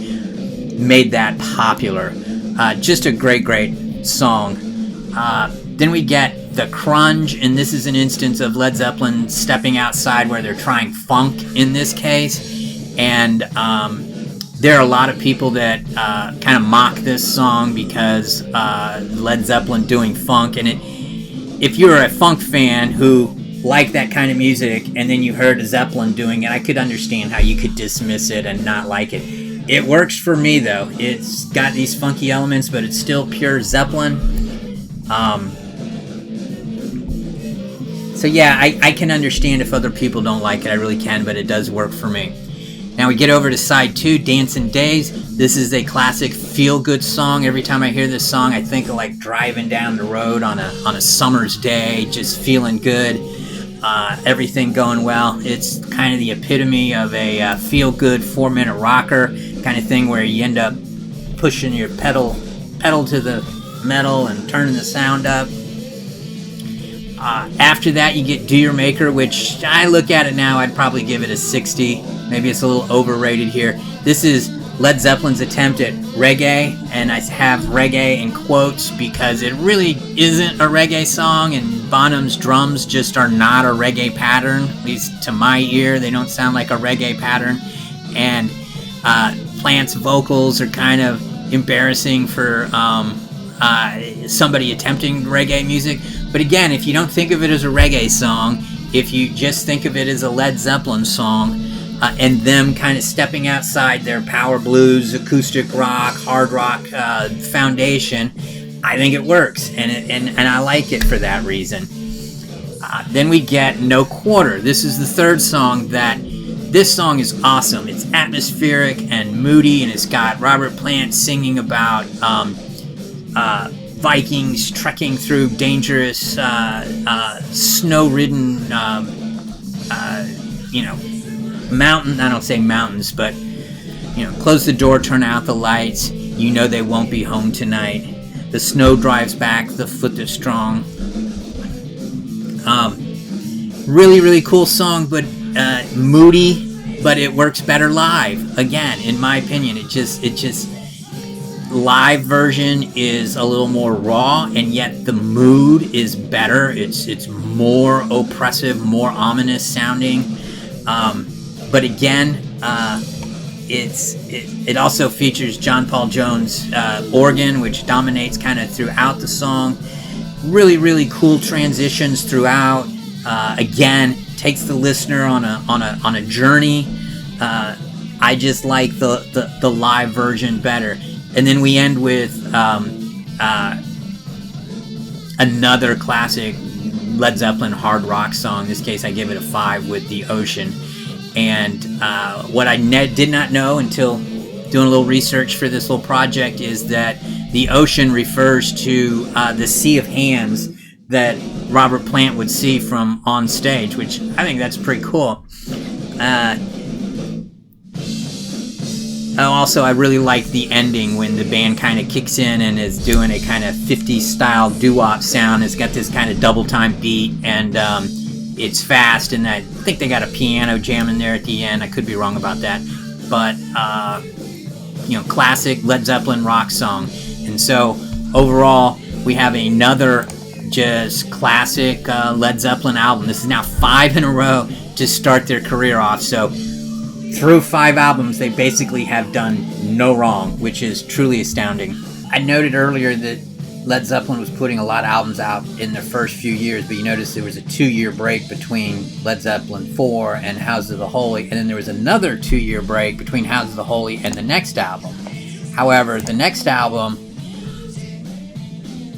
made that popular. Just a great, great song. Then we get The Crunge, and this is an instance of Led Zeppelin stepping outside where they're trying funk in this case, and there are a lot of people that kind of mock this song because Led Zeppelin doing funk, and if you're a funk fan who liked that kind of music and then you heard Zeppelin doing it, I could understand how you could dismiss it and not like it. It works for me though. It's got these funky elements, but it's still pure Zeppelin. So yeah, I can understand if other people don't like it. I really can, but it does work for me. Now we get over to side 2, Dancing Days. This is a classic feel-good song. Every time I hear this song, I think of like driving down the road on a summer's day, just feeling good, everything going well. It's kind of the epitome of a feel-good 4-minute rocker kind of thing, where you end up pushing your pedal to the metal and turning the sound up. After that, you get Do Your Maker, which I look at it now, I'd probably give it a 60. Maybe it's a little overrated here. This is Led Zeppelin's attempt at reggae, and I have reggae in quotes because it really isn't a reggae song, and Bonham's drums just are not a reggae pattern. At least to my ear, they don't sound like a reggae pattern. And Plant's vocals are kind of embarrassing for somebody attempting reggae music. But again, if you don't think of it as a reggae song, if you just think of it as a Led Zeppelin song, and them kind of stepping outside their power blues, acoustic rock, hard rock foundation, I think it works, and I like it for that reason. Then we get No Quarter. This is the third song. This song is awesome. It's atmospheric and moody, and it's got Robert Plant singing about Vikings trekking through dangerous, snow-ridden, mountain. I don't say mountains, but close the door, turn out the lights. You know they won't be home tonight. The snow drives back the foot that's strong. Really, really cool song, but moody. But it works better live. Again, in my opinion, it just live version is a little more raw, and yet the mood is better. It's more oppressive, more ominous sounding. But again, it also features John Paul Jones' organ, which dominates kind of throughout the song. Really, really cool transitions throughout. Again, takes the listener on a journey. I just like the live version better. And then we end with another classic Led Zeppelin hard rock song. In this case, I give it a 5 with The Ocean. And what I did not know until doing a little research for this little project is that The Ocean refers to the sea of hands that Robert Plant would see from on stage, which I think that's pretty cool. Also, I really like the ending when the band kind of kicks in and is doing a kind of 50s style doo-wop sound. It's got this kind of double time beat, and it's fast, and I think they got a piano jam in there at the end. I could be wrong about that, but classic Led Zeppelin rock song. And so overall, we have another just classic Led Zeppelin album. This is now 5 in a row to start their career off. So through 5 albums, they basically have done no wrong, which is truly astounding. I noted earlier that Led Zeppelin was putting a lot of albums out in their first few years, but you notice there was a 2-year break between Led Zeppelin IV and House of the Holy, and then there was another 2-year break between House of the Holy and the next album. However, the next album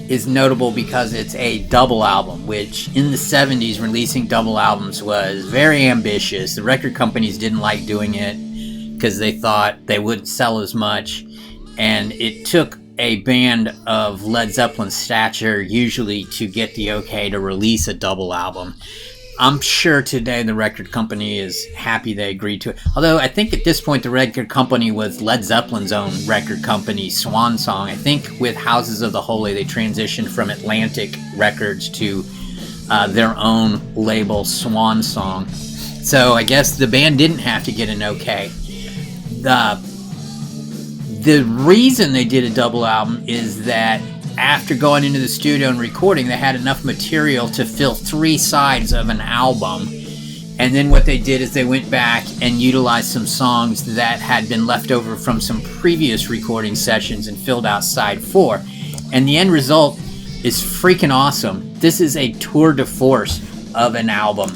is notable because it's a double album, which in the 70s releasing double albums was very ambitious. The record companies didn't like doing it because they thought they wouldn't sell as much, and it took a band of Led Zeppelin stature usually to get the okay to release a double album. I'm sure today the record company is happy they agreed to it. Although I think at this point the record company was Led Zeppelin's own record company, Swan Song. I think with Houses of the Holy they transitioned from Atlantic Records to their own label, Swan Song. So I guess the band didn't have to get an okay. The reason they did a double album is that after going into the studio and recording, they had enough material to fill 3 sides of an album. And then what they did is they went back and utilized some songs that had been left over from some previous recording sessions and filled out side 4. And the end result is freaking awesome. This is a tour de force of an album.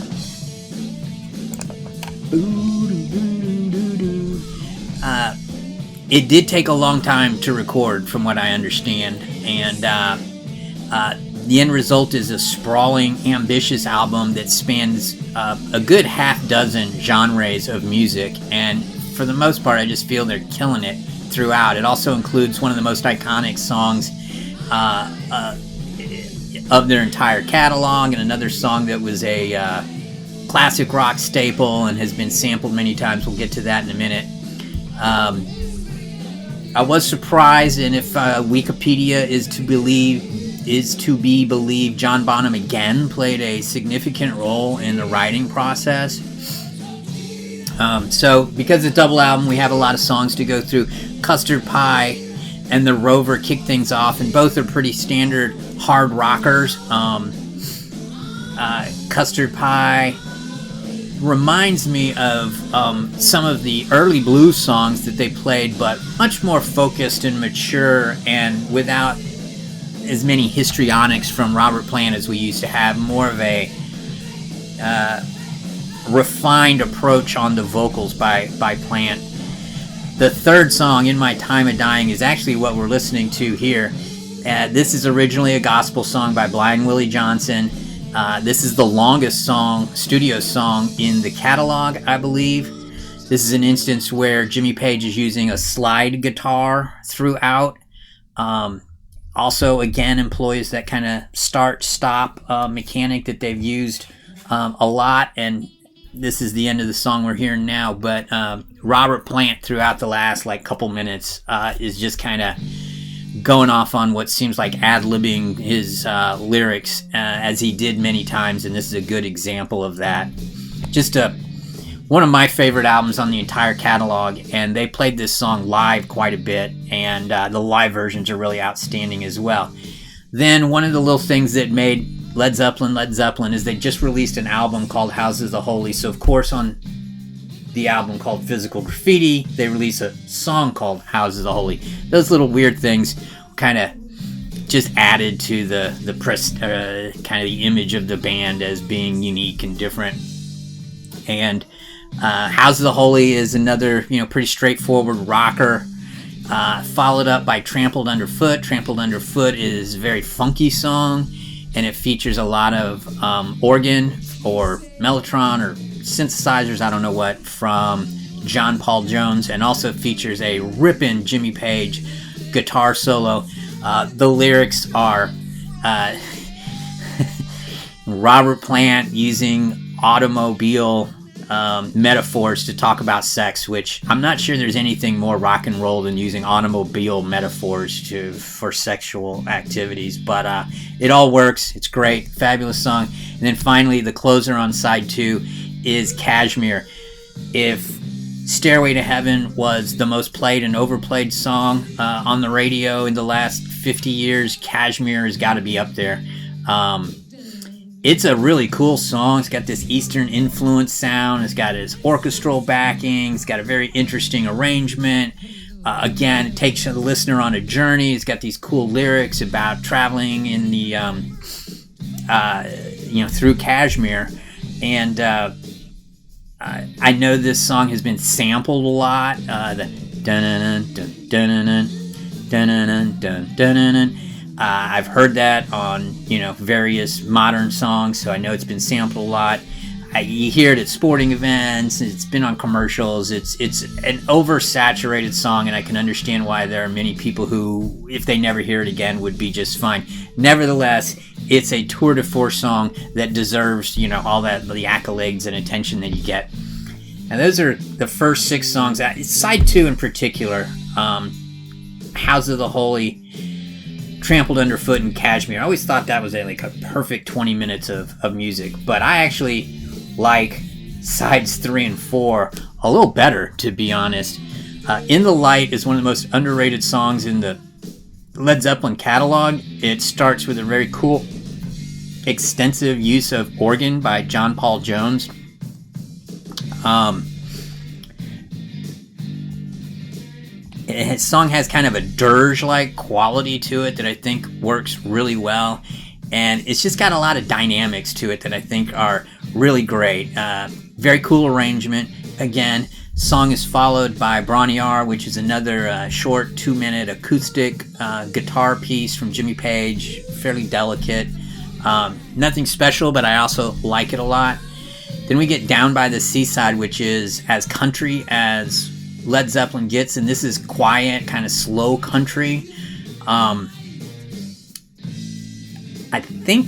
It did take a long time to record, from what I understand, and the end result is a sprawling, ambitious album that spans a good half dozen genres of music, and for the most part, I just feel they're killing it throughout. It also includes one of the most iconic songs of their entire catalog, and another song that was a classic rock staple and has been sampled many times. We'll get to that in a minute. I was surprised, and if Wikipedia is to be believed, John Bonham again played a significant role in the writing process. So because it's a double album, we have a lot of songs to go through. Custard Pie and The Rover kick things off, and both are pretty standard hard rockers. Custard Pie reminds me of some of the early blues songs that they played, but much more focused and mature, and without as many histrionics from Robert Plant as we used to have. More of a refined approach on the vocals by Plant. The third song, In My Time of Dying, is actually what we're listening to here. This is originally a gospel song by Blind Willie Johnson. This is the longest studio song in the catalog, I believe. This is an instance where Jimmy Page is using a slide guitar throughout. Also, again, employs that kind of start-stop mechanic that they've used a lot, and this is the end of the song we're hearing now. But Robert Plant, throughout the last couple minutes, is just kind of going off on what seems like ad-libbing his lyrics, as he did many times, and this is a good example of that. Just one of my favorite albums on the entire catalog, and they played this song live quite a bit, and the live versions are really outstanding as well. Then one of the little things that made Led Zeppelin is they just released an album called HouseOfTheHoly. So of course on the album called PhysicalGraffiti, they release a song called HouseOfTheHoly. Those little weird things kind of just added to the kind of the image of the band as being unique and different. And HouseOfTheHoly is another, pretty straightforward rocker, followed up by Trampled Underfoot. Trampled Underfoot is a very funky song, and it features a lot of organ or mellotron or synthesizers, I don't know what, from John Paul Jones, and also features a ripping Jimmy Page guitar solo. The lyrics are Robert Plant using automobile metaphors to talk about sex, which I'm not sure there's anything more rock and roll than using automobile metaphors for sexual activities, but it all works. It's great, fabulous song. And then finally, the closer on side 2 is Kashmir. If Stairway to Heaven was the most played and overplayed song on the radio in the last 50 years, Kashmir has got to be up there. It's a really cool song. It's got this Eastern influence sound. It's got its orchestral backing. It's got a very interesting arrangement. Again, it takes the listener on a journey. It's got these cool lyrics about traveling in the, through Kashmir. And I know this song has been sampled a lot. The dun dun dun dun dun dun dun dun. I've heard that on various modern songs, so I know it's been sampled a lot. You hear it at sporting events. It's been on commercials. It's an oversaturated song, and I can understand why there are many people who, if they never hear it again, would be just fine. Nevertheless, it's a tour de force song that deserves all the accolades and attention that you get. And those are the first 6 songs. Side 2 in particular, HouseOfTheHoly, Trampled Underfoot, and Kashmir. I always thought that was a perfect 20 minutes of music, but I actually like sides 3 and 4 a little better, to be honest. In the Light is one of the most underrated songs in the Led Zeppelin catalog. It starts with a very cool, extensive use of organ by John Paul Jones. His song has kind of a dirge-like quality to it that I think works really well, and it's just got a lot of dynamics to it that I think are really great. Very cool arrangement. Again, song is followed by Bron-Y-Aur, which is another short 2-minute acoustic guitar piece from Jimmy Page, fairly delicate. Nothing special, but I also like it a lot. Then we get Down by the Seaside, which is as country as Led Zeppelin gets, and this is quiet, kind of slow country. I think,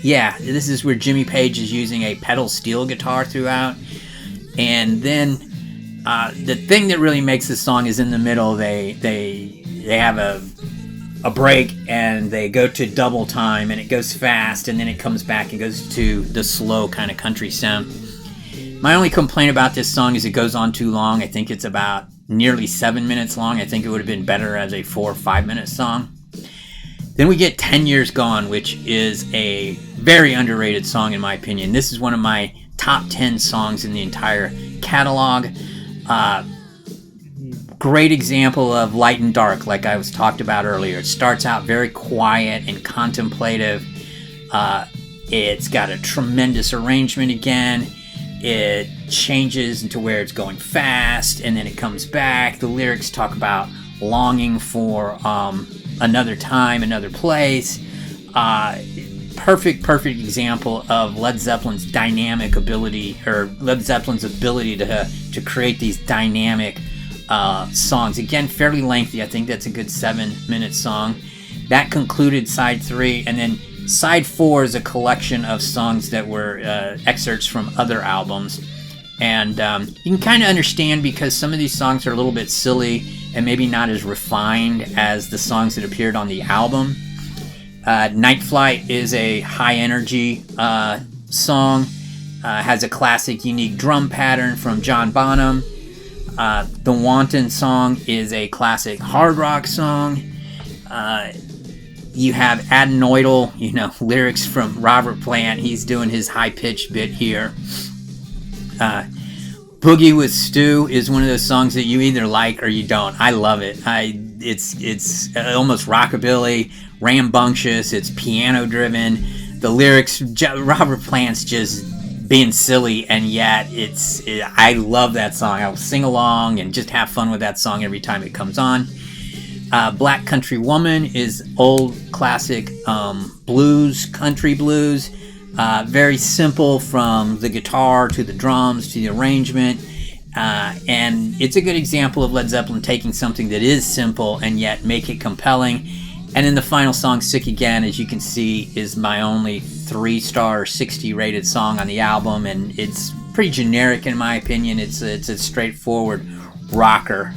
this is where Jimmy Page is using a pedal steel guitar throughout. And then the thing that really makes this song is in the middle. They have a break, and they go to double time, and it goes fast, and then it comes back and goes to the slow kind of country sound. My only complaint about this song is it goes on too long. I think it's about nearly 7 minutes long. I think it would have been better as a 4 or 5 minute song. Then we get 10 Years Gone, which is a very underrated song in my opinion. This is one of my top 10 songs in the entire catalog. Great example of light and dark, like I was talked about earlier. It starts out very quiet and contemplative. It's got a tremendous arrangement again. It changes into where it's going fast, and then it comes back. The lyrics talk about longing for another time, another place. Perfect example of Led Zeppelin's dynamic ability, or Led Zeppelin's ability to create these dynamic songs. Again, fairly lengthy. I think that's a good 7-minute song. That concluded side 3, and then side 4 is a collection of songs that were excerpts from other albums. And you can kind of understand because some of these songs are a little bit silly and maybe not as refined as the songs that appeared on the album. Night Flight is a high energy song. has a classic, unique drum pattern from John Bonham. The Wanton song is a classic hard rock song. You have adenoidal, lyrics from Robert Plant. He's doing his high-pitched bit here. Boogie with Stu is one of those songs that you either like or you don't. I love it. It's almost rockabilly, rambunctious. It's piano-driven. The lyrics, Robert Plant's just being silly, and yet I love that song. I'll sing along and just have fun with that song every time it comes on. Black Country Woman is old classic blues, country blues. Very simple from the guitar to the drums to the arrangement. And it's a good example of Led Zeppelin taking something that is simple and yet make it compelling. And then the final song, Sick Again, as you can see, is my only 3-star 60 rated song on the album, and it's pretty generic in my opinion. It's a straightforward rocker.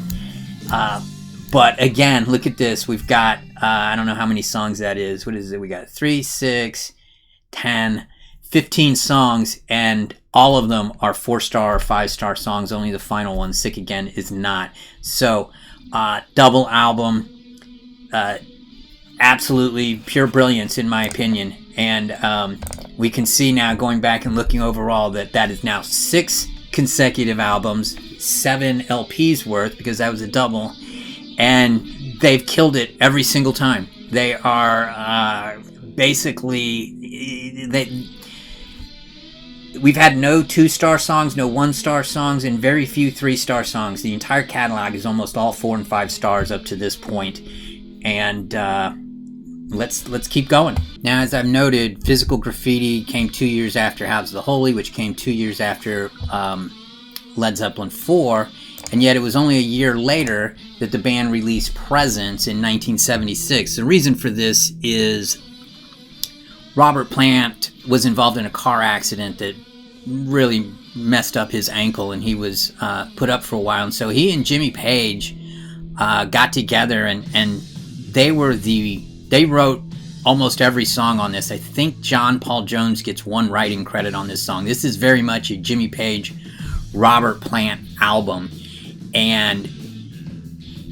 But again, look at this. We've got, I don't know how many songs that is. What is it? We got 3, 6, 10, 15 songs, and all of them are 4-star or 5-star songs. Only the final one, Sick Again, is not. So, double album. Absolutely pure brilliance in my opinion, and we can see now, going back and looking overall, that is now 6 consecutive albums, 7 LPs worth, because that was a double, and they've killed it every single time. They are basically, we've had no 2-star songs, no 1-star songs, and very few 3-star songs. The entire catalog is almost all 4 and 5 stars up to this point, and let's keep going. Now, as I've noted, PhysicalGraffiti came 2 years after HouseOfTheHoly, which came 2 years after Led Zeppelin IV, and yet it was only a year later that the band released Presence in 1976. The reason for this is Robert Plant was involved in a car accident that really messed up his ankle, and he was put up for a while, and so he and Jimmy Page got together, and they wrote almost every song on this. I think John Paul Jones gets one writing credit on this song. This is very much a Jimmy Page, Robert Plant album, and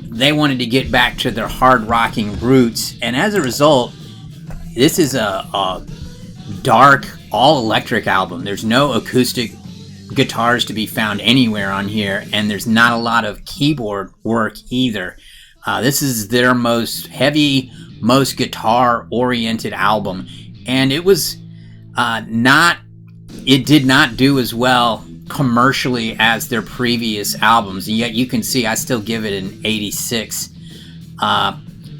they wanted to get back to their hard rocking roots, and as a result, this is a dark, all-electric album. There's no acoustic guitars to be found anywhere on here, and there's not a lot of keyboard work either. This is their most heavy, most guitar-oriented album, and it was it did not do as well commercially as their previous albums, and yet you can see I still give it an 86.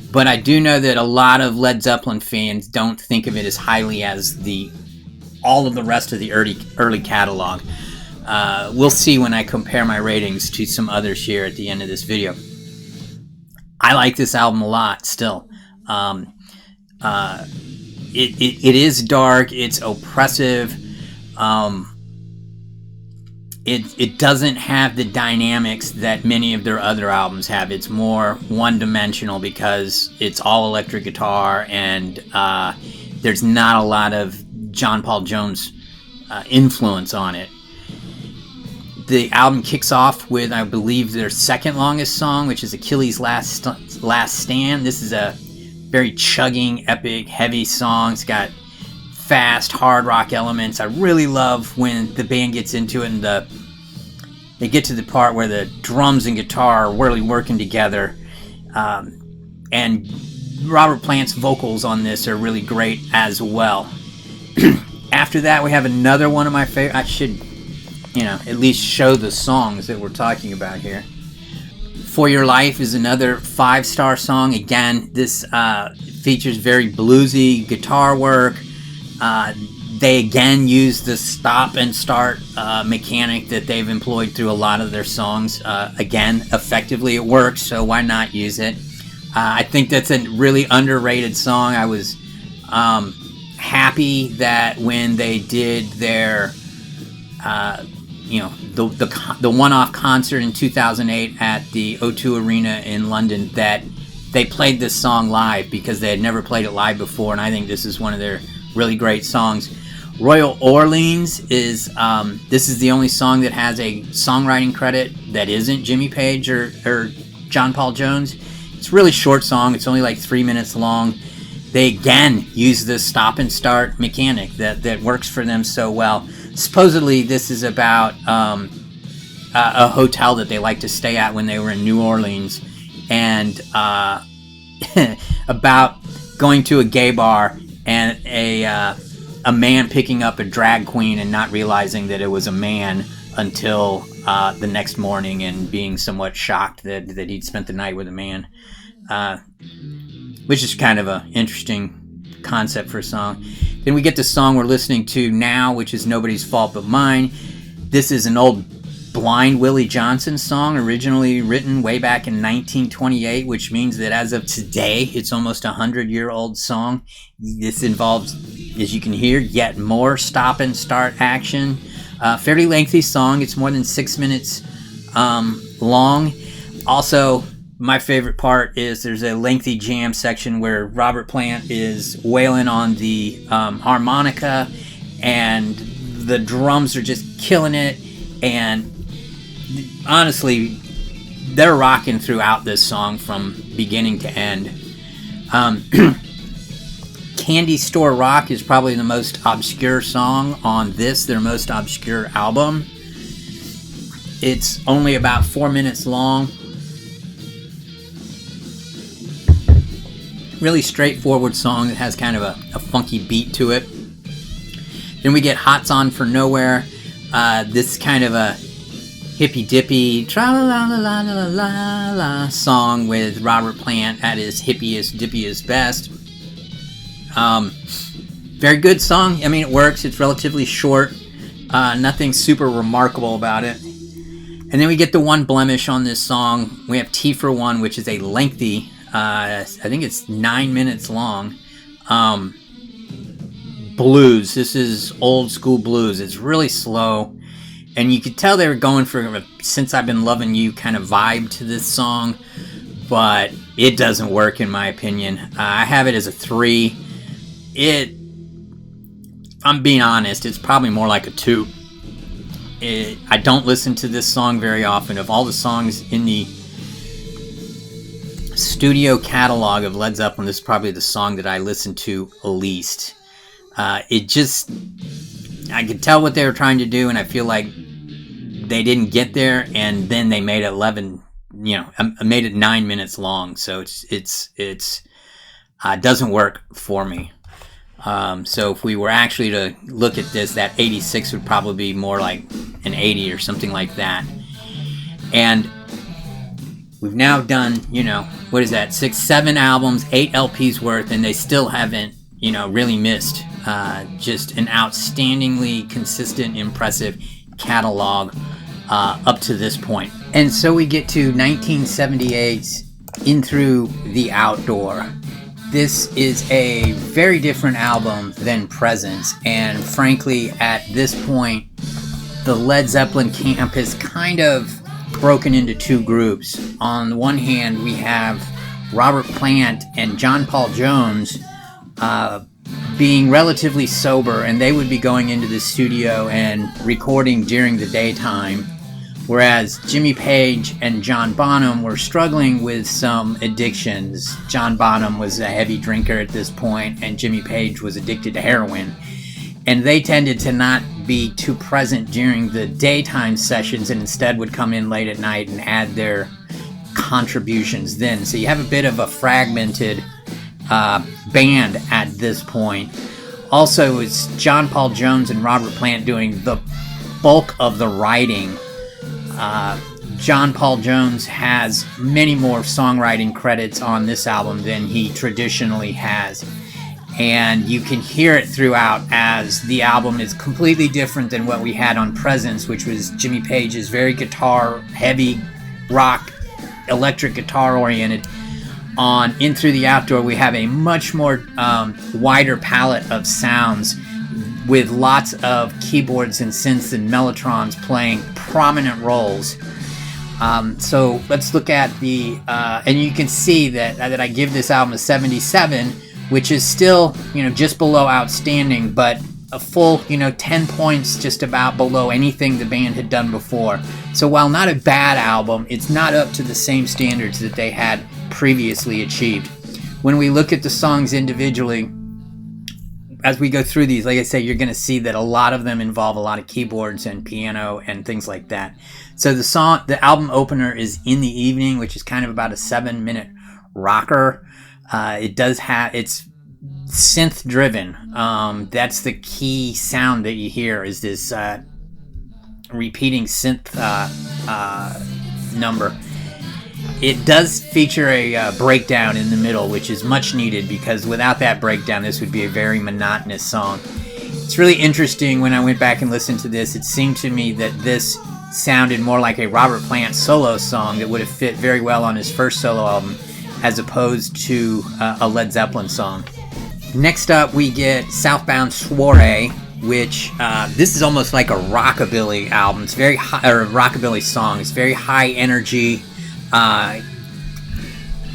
But I do know that a lot of Led Zeppelin fans don't think of it as highly as all of the rest of the early catalog. We'll see when I compare my ratings to some others here at the end of this video. I like this album a lot still. It is dark, it's oppressive. It doesn't have the dynamics that many of their other albums have. It's more one-dimensional because it's all electric guitar, and there's not a lot of John Paul Jones influence on it. The album kicks off with, I believe, their second longest song, which is Achilles' Last Stand. This is a very chugging, epic, heavy song. It's got fast, hard rock elements. I really love when the band gets into it and they get to the part where the drums and guitar are really working together. And Robert Plant's vocals on this are really great as well. After that, we have another one of my favorite. I should, at least show the songs that we're talking about here. For Your Life is another 5-star song. Again, this features very bluesy guitar work. They again use the stop and start mechanic that they've employed through a lot of their songs. Again, effectively it works, so why not use it? I think that's a really underrated song. I was happy that when they did their the one-off concert in 2008 at the O2 Arena in London, that they played this song live because they had never played it live before, and I think this is one of their really great songs. Royal Orleans is this is the only song that has a songwriting credit that isn't Jimmy Page or John Paul Jones. It's a really short song. It's only like 3 minutes long. They again use this stop and start mechanic that works for them so well. Supposedly this is about a hotel that they like to stay at when they were in New Orleans, and about going to a gay bar and a man picking up a drag queen and not realizing that it was a man until the next morning, and being somewhat shocked that he'd spent the night with a man, which is kind of an interesting concept for a song. Then we get the song we're listening to now, which is Nobody's Fault But Mine. This is an old Blind Willie Johnson song, originally written way back in 1928, which means that as of today, it's almost a 100-year-old song. This involves, as you can hear, yet more stop and start action. Fairly lengthy song. It's more than 6 minutes long. Also, my favorite part is there's a lengthy jam section where Robert Plant is wailing on the harmonica, and the drums are just killing it. And honestly, they're rocking throughout this song from beginning to end. Candy Store Rock is probably the most obscure song on their most obscure album. It's only about 4 minutes long. Really straightforward song that has kind of a funky beat to it. Then we get Hot's On For Nowhere. This kind of a hippy-dippy tra-la-la-la-la-la-la song with Robert Plant at his hippiest, dippiest best. Very good song. I mean, it works. It's relatively short. Nothing super remarkable about it. And then we get the one blemish on this song. We have T for One, which is a lengthy, I think it's 9 minutes long, blues. This is old school blues. It's really slow. And you could tell they were going for a Since I've Been Loving You kind of vibe to this song. But it doesn't work in my opinion. I have it as a 3. If I'm being honest, it's probably more like a 2. I don't listen to this song very often. Of all the songs in the studio catalog of Led Zeppelin, this is probably the song that I listen to least. I could tell what they were trying to do, and I feel like they didn't get there, and then they made it 9 minutes long, so it doesn't work for me. So if we were actually to look at this, that 86 would probably be more like an 80 or something like that. And we've now done, what is that, 6, 7 albums, 8 LPs worth, and they still haven't, really missed just an outstandingly consistent, impressive catalog up to this point. And so we get to 1978's InThroughTheOutDoor. This is a very different album than Presence, and frankly, at this point, the Led Zeppelin camp is kind of broken into 2 groups. On the one hand, we have Robert Plant and John Paul Jones being relatively sober, and they would be going into the studio and recording during the daytime, whereas Jimmy Page and John Bonham were struggling with some addictions. John Bonham was a heavy drinker at this point, and Jimmy Page was addicted to heroin. And they tended to not be too present during the daytime sessions, and instead would come in late at night and add their contributions then. So you have a bit of a fragmented band at this point. Also, it's John Paul Jones and Robert Plant doing the bulk of the writing. John Paul Jones has many more songwriting credits on this album than he traditionally has. And you can hear it throughout, as the album is completely different than what we had on Presence, which was Jimmy Page's very guitar, heavy rock, electric guitar oriented. On InThroughTheOutDoor, we have a much more wider palette of sounds, with lots of keyboards and synths and mellotrons playing prominent roles. So let's look at the, and you can see that I give this album a 77, which is still, just below outstanding, but a full, 10 points just about below anything the band had done before. So while not a bad album, it's not up to the same standards that they had previously achieved. When we look at the songs individually, as we go through these, like I say, you're going to see that a lot of them involve a lot of keyboards and piano and things like that. So the album opener is In the Evening, which is kind of about a 7-minute rocker. It's synth driven. That's the key sound that you hear, is this repeating synth number. It does feature a breakdown in the middle, which is much needed, because without that breakdown, this would be a very monotonous song. It's really interesting. When I went back and listened to this, it seemed to me that this sounded more like a Robert Plant solo song that would have fit very well on his first solo album, as opposed to a Led Zeppelin song. Next up, we get Southbound Soiree, which this is almost like a rockabilly album. It's very high, or a rockabilly song. It's very high energy.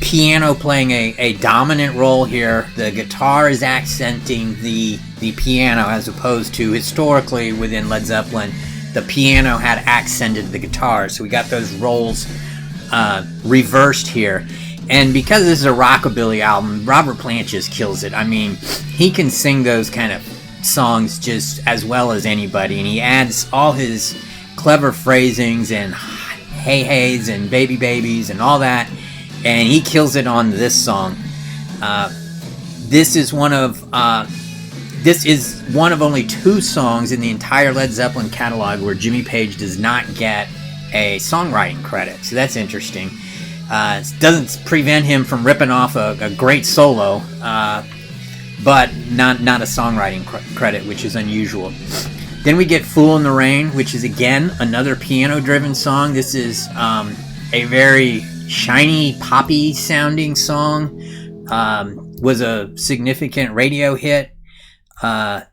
Piano playing a dominant role here. The guitar is accenting the piano, as opposed to historically within Led Zeppelin, the piano had accented the guitar. So we got those roles reversed here. And because this is a rockabilly album, Robert Plant just kills it. I mean, he can sing those kind of songs just as well as anybody, and he adds all his clever phrasings and hey-heys and baby-babies and all that, and he kills it on this song. This is one of only 2 songs in the entire Led Zeppelin catalog where Jimmy Page does not get a songwriting credit, so that's interesting. It doesn't prevent him from ripping off a great solo, but not a songwriting credit, which is unusual. Then we get Fool in the Rain, which is again another piano-driven song. This is a very shiny, poppy sounding song. Was a significant radio hit. There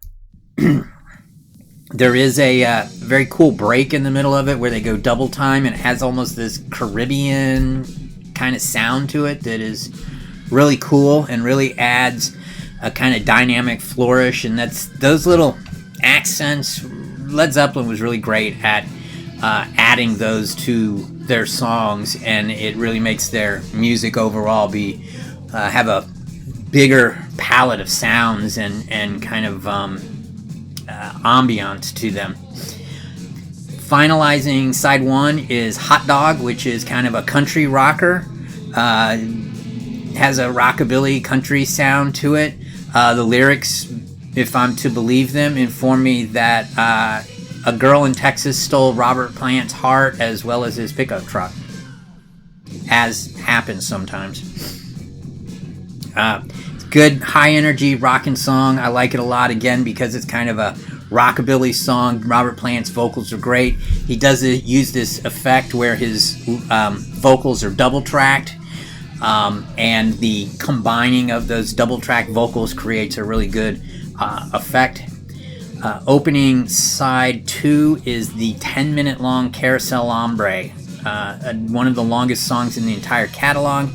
is a very cool break in the middle of it where they go double time, and it has almost this Caribbean kind of sound to it that is really cool and really adds a kind of dynamic flourish. And that's those little accents. Led Zeppelin was really great at adding those to their songs, and it really makes their music overall have a bigger palette of sounds and kind of ambiance to them. Finalizing side 1 is Hot Dog, which is kind of a country rocker. Has a rockabilly country sound to it. The lyrics, if I'm to believe them, inform me that a girl in Texas stole Robert Plant's heart as well as his pickup truck, as happens sometimes. It's good, high energy rockin' song. I like it a lot, again, because it's kind of a rockabilly song. Robert Plant's vocals are great. He does use this effect where his vocals are double tracked, and the combining of those double track vocals creates a really good effect. Opening side 2 is the 10-minute long Carousel Hombre, one of the longest songs in the entire catalog.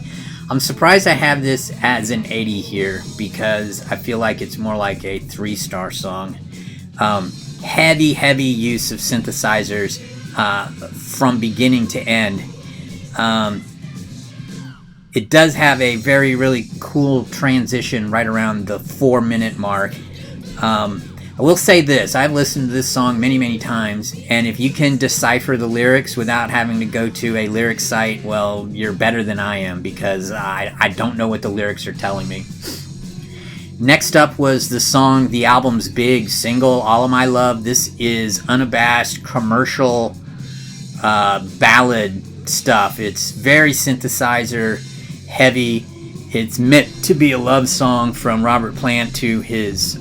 I'm surprised I have this as an 80 here, because I feel like it's more like a 3-star song. Heavy use of synthesizers from beginning to end. It does have a really cool transition right around the 4-minute mark. I will say this, I've listened to this song many times, and if you can decipher the lyrics without having to go to a lyric site, well, you're better than I am, because I don't know what the lyrics are telling me. Next up was the album's big single, All of My Love. This is unabashed commercial ballad stuff. It's very synthesizer heavy. It's meant to be a love song from Robert Plant to his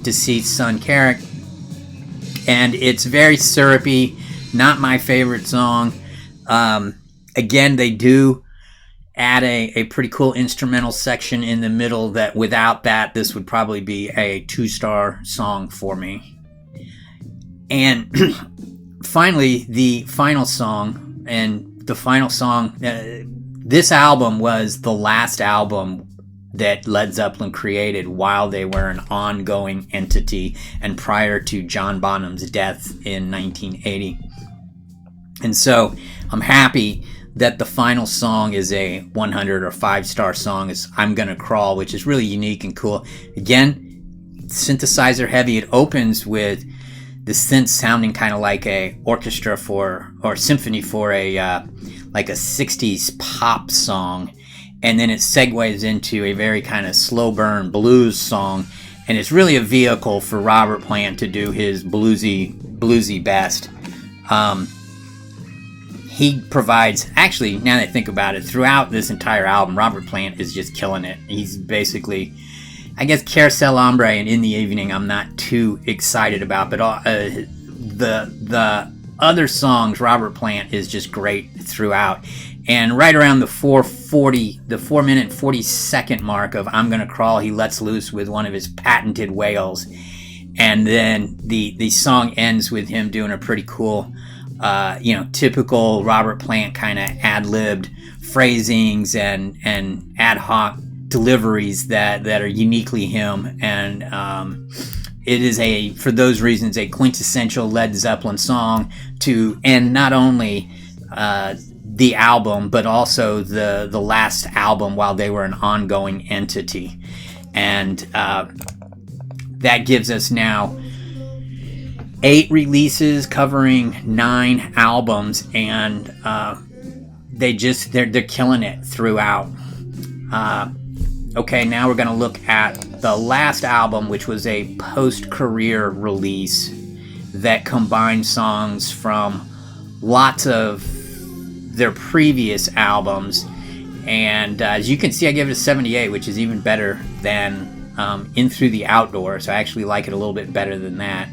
deceased son Carrick, and it's very syrupy. Not my favorite song. Again, they do add a pretty cool instrumental section in the middle that without that this would probably be a 2-star song for me. And finally, the final song, this album was the last album that Led Zeppelin created while they were an ongoing entity and prior to John Bonham's death in 1980. And so I'm happy that the final song is a 100 or 5-star song. It's I'm Gonna Crawl, which is really unique and cool. Again, synthesizer heavy. It opens with the synth sounding kind of like a orchestra or symphony for a like a 60s pop song. And then it segues into a very kind of slow burn blues song. And it's really a vehicle for Robert Plant to do his bluesy best. He provides, actually, now that I think about it, throughout this entire album, Robert Plant is just killing it. He's basically, I guess, Carousel Ombre and In the Evening I'm not too excited about, but the other songs, Robert Plant is just great throughout. And right around the 4 minute 40 second mark of I'm Gonna Crawl, he lets loose with one of his patented wails. And then the song ends with him doing a pretty cool, typical Robert Plant kind of ad-libbed phrasings and ad hoc deliveries that are uniquely him. And it is for those reasons, a quintessential Led Zeppelin song to end not only the album, but also the last album while they were an ongoing entity. And that gives us now 8 releases covering 9 albums, and they're killing it throughout. Okay, now we're going to look at the last album, which was a post-career release that combined songs from lots of their previous albums. And as you can see, I gave it a 78, which is even better than InThroughTheOutDoor, so I actually like it a little bit better than that.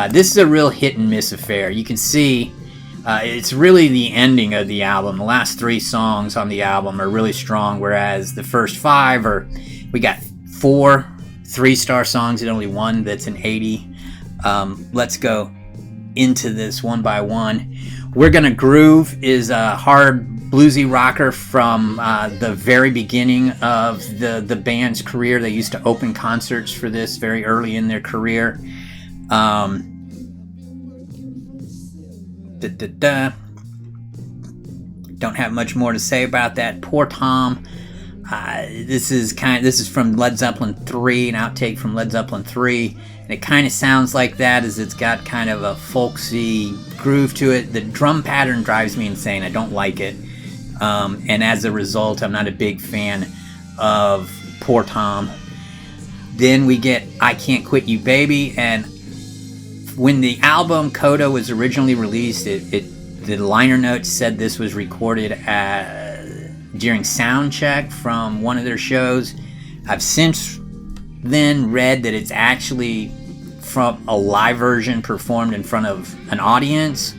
This is a real hit and miss affair. You can see it's really the ending of the album. The last 3 songs on the album are really strong, whereas the first 5 we got 4 3-star songs and only 1 that's an 80. Let's go into this one by one. We're Gonna Groove is a hard bluesy rocker from the very beginning of the band's career. They used to open concerts for this very early in their career. Don't have much more to say about that. Poor Tom. This is from Led Zeppelin III, an outtake from Led Zeppelin III, and it kind of sounds like that, as it's got kind of a folksy groove to it. The drum pattern drives me insane. I don't like it, and as a result, I'm not a big fan of Poor Tom. Then we get I Can't Quit You Baby, and when the album Coda was originally released, the liner notes said this was recorded during sound check from one of their shows. I've since then read that it's actually from a live version performed in front of an audience.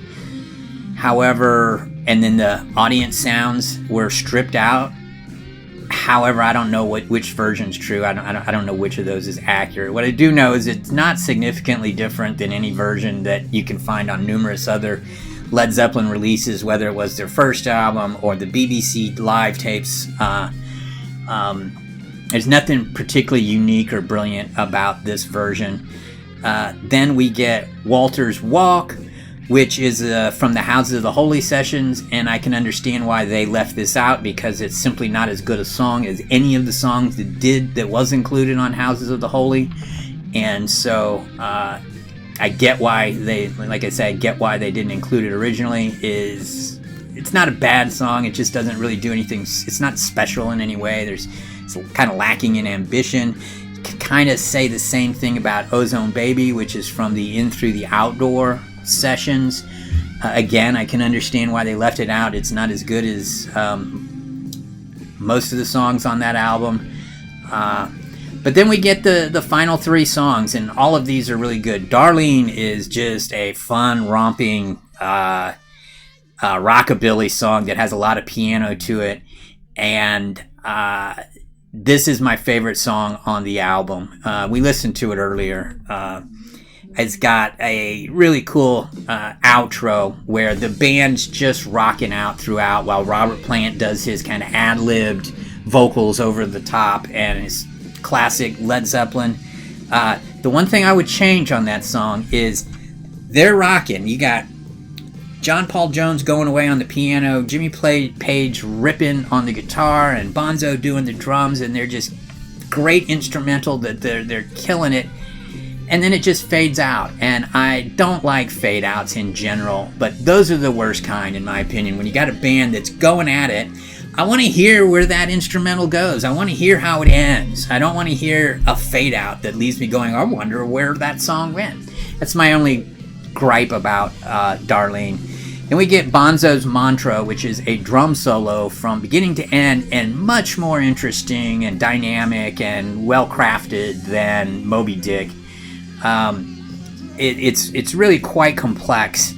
However, and then the audience sounds were stripped out. However, I don't know which version's true. I don't know which of those is accurate. What I do know is it's not significantly different than any version that you can find on numerous other Led Zeppelin releases, whether it was their first album or the BBC live tapes. There's nothing particularly unique or brilliant about this version. Then we get Walter's Walk, which is from the HouseOfTheHoly sessions, and I can understand why they left this out, because it's simply not as good a song as any of the songs that was included on HouseOfTheHoly. And so I get why they didn't include it originally. It's not a bad song, it just doesn't really do anything. It's not special in any way. It's kind of lacking in ambition. You can kind of say the same thing about Ozone Baby, which is from the InThroughTheOutDoor sessions. Again, I can understand why they left it out. It's not as good as most of the songs on that album. But then we get the final 3 songs, and all of these are really good. Darlene is just a fun, romping rockabilly song that has a lot of piano to it, and this is my favorite song on the album. We listened to it earlier. It's got a really cool outro where the band's just rocking out throughout while Robert Plant does his kind of ad-libbed vocals over the top, and it's classic Led Zeppelin. The one thing I would change on that song is they're rocking. You got John Paul Jones going away on the piano, Jimmy Page ripping on the guitar, and Bonzo doing the drums, and they're just great instrumental. That they're killing it. And then it just fades out, and I don't like fade outs in general, but those are the worst kind in my opinion. When you got a band that's going at it, I want to hear where that instrumental goes. I want to hear how it ends. I don't want to hear a fade out that leaves me going, I wonder where that song went. That's my only gripe about Darlene. Then we get Bonzo's Mantra, which is a drum solo from beginning to end, and much more interesting and dynamic and well crafted than Moby Dick. It's really quite complex,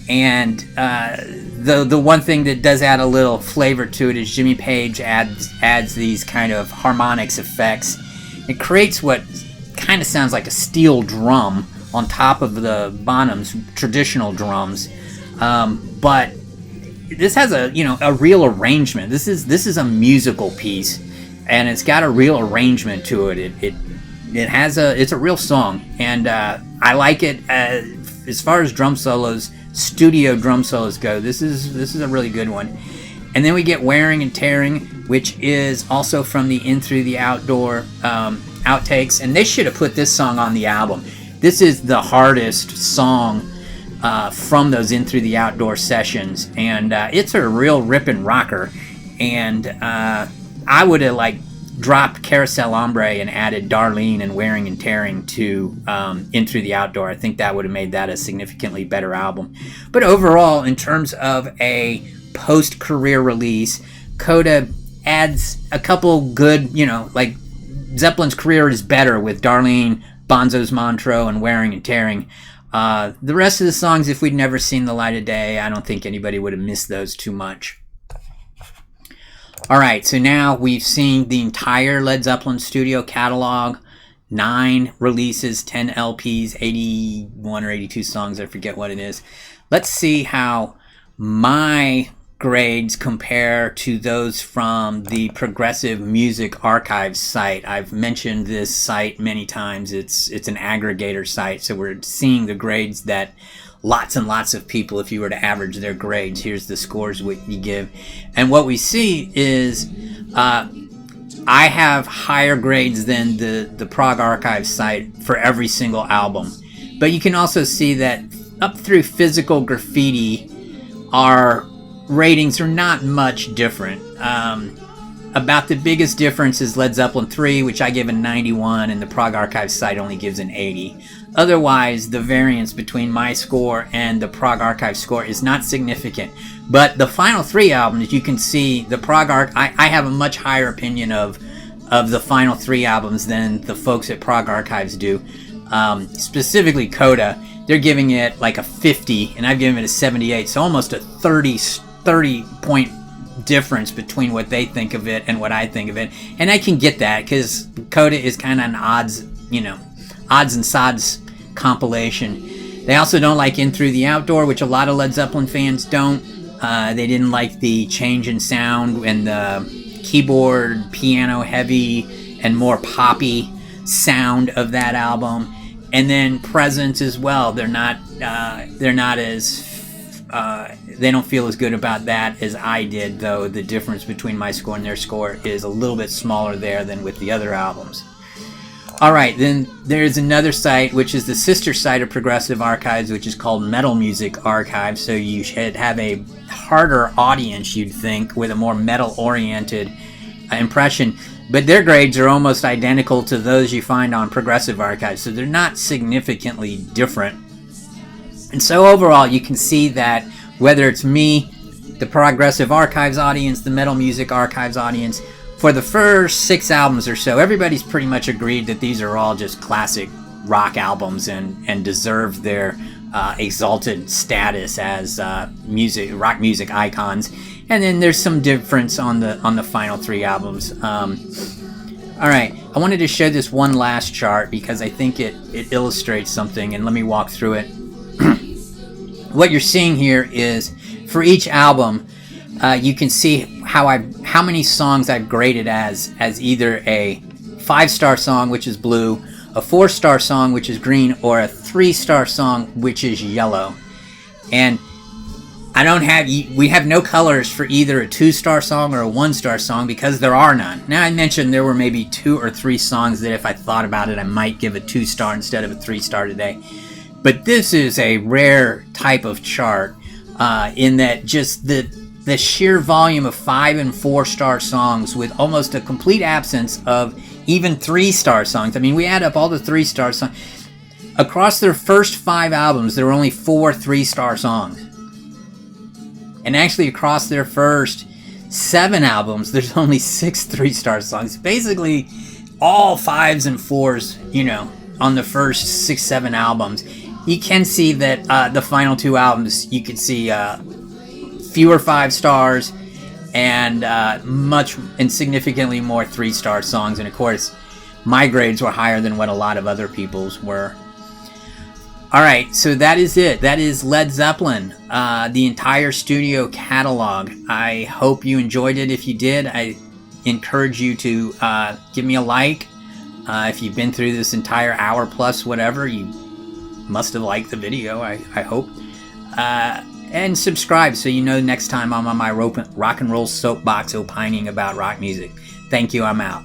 and the one thing that does add a little flavor to it is Jimmy Page adds these kind of harmonics effects. It creates what kind of sounds like a steel drum on top of the Bonham's traditional drums, but this has a real arrangement. This is a musical piece, and it's got a real arrangement to it. It's a real song, and I like it. As far as drum solos, studio drum solos go, this is a really good one. And then we get Wearing and Tearing, which is also from the InThroughTheOutDoor outtakes, and they should have put this song on the album. This is the hardest song from those InThroughTheOutDoor sessions, and it's a real ripping rocker. And I would have dropped Carousel Ombre and added Darlene and Wearing and Tearing to InThroughTheOutDoor. I think that would have made that a significantly better album. But overall, in terms of a post-career release, Coda adds a couple good, Zeppelin's career is better with Darlene, Bonzo's Mantra, and Wearing and Tearing. The rest of the songs, if we'd never seen the light of day, I don't think anybody would have missed those too much. Alright, so now we've seen the entire Led Zeppelin studio catalog, 9 releases, 10 LPs, 81 or 82 songs, I forget what it is. Let's see how my grades compare to those from the Progressive Music Archives site. I've mentioned this site many times. It's an aggregator site, so we're seeing the grades that lots and lots of people, if you were to average their grades, here's the scores what you give. And what we see is I have higher grades than the Prog Archive site for every single album. But you can also see that up through PhysicalGraffiti, our ratings are not much different. About the biggest difference is Led Zeppelin III, which I give a 91, and the Prog Archive site only gives an 80. Otherwise, the variance between my score and the Prog Archive score is not significant. But the final 3 albums, you can see the Prog Archive, I have a much higher opinion of the final 3 albums than the folks at Prog Archives do. Specifically Coda, they're giving it like a 50, and I've given it a 78, so almost a 30 point difference between what they think of it and what I think of it. And I can get that because Coda is kind of an odds and sods compilation. They also don't like InThroughTheOutDoor, which a lot of Led Zeppelin fans don't. They didn't like the change in sound and the keyboard, piano heavy and more poppy sound of that album. And then Presence as well. They're not as they don't feel as good about that as I did, though the difference between my score and their score is a little bit smaller there than with the other albums. Alright, then there's another site, which is the sister site of Progressive Archives, which is called Metal Music Archive, so you should have a harder audience, you'd think, with a more metal-oriented impression. But their grades are almost identical to those you find on Progressive Archives, so they're not significantly different. And so overall, you can see that whether it's me, the Progressive Archives audience, the Metal Music Archives audience, for the first 6 albums or so, everybody's pretty much agreed that these are all just classic rock albums and deserve their exalted status as rock music icons. And then there's some difference on the final 3 albums. Alright, I wanted to show this one last chart because I think it illustrates something, and let me walk through it. What you're seeing here is, for each album, you can see how many songs I've graded as either a 5-star song, which is blue, a 4-star song, which is green, or a 3-star song, which is yellow. And we have no colors for either a 2-star song or a 1-star song because there are none. Now, I mentioned there were maybe 2 or 3 songs that if I thought about it, I might give a 2-star instead of a 3-star today. But this is a rare type of chart in that just the sheer volume of 5 and 4-star songs with almost a complete absence of even 3-star songs. I mean, we add up all the 3-star songs. Across their first 5 albums, there were only 4 3-star songs. And actually, across their first 7 albums, there's only 6 3-star songs. Basically, all 5s and 4s, you know, on the first 6, 7 albums. You can see that the final 2 albums, you could see fewer 5 stars and much and significantly more 3-star songs. And of course, my grades were higher than what a lot of other people's were. All right, so that is it. That is Led Zeppelin, the entire studio catalog. I hope you enjoyed it. If you did, I encourage you to give me a like. If you've been through this entire hour plus whatever, you must have liked the video, I hope. And subscribe so you know next time I'm on my rock and roll soapbox opining about rock music. Thank you, I'm out.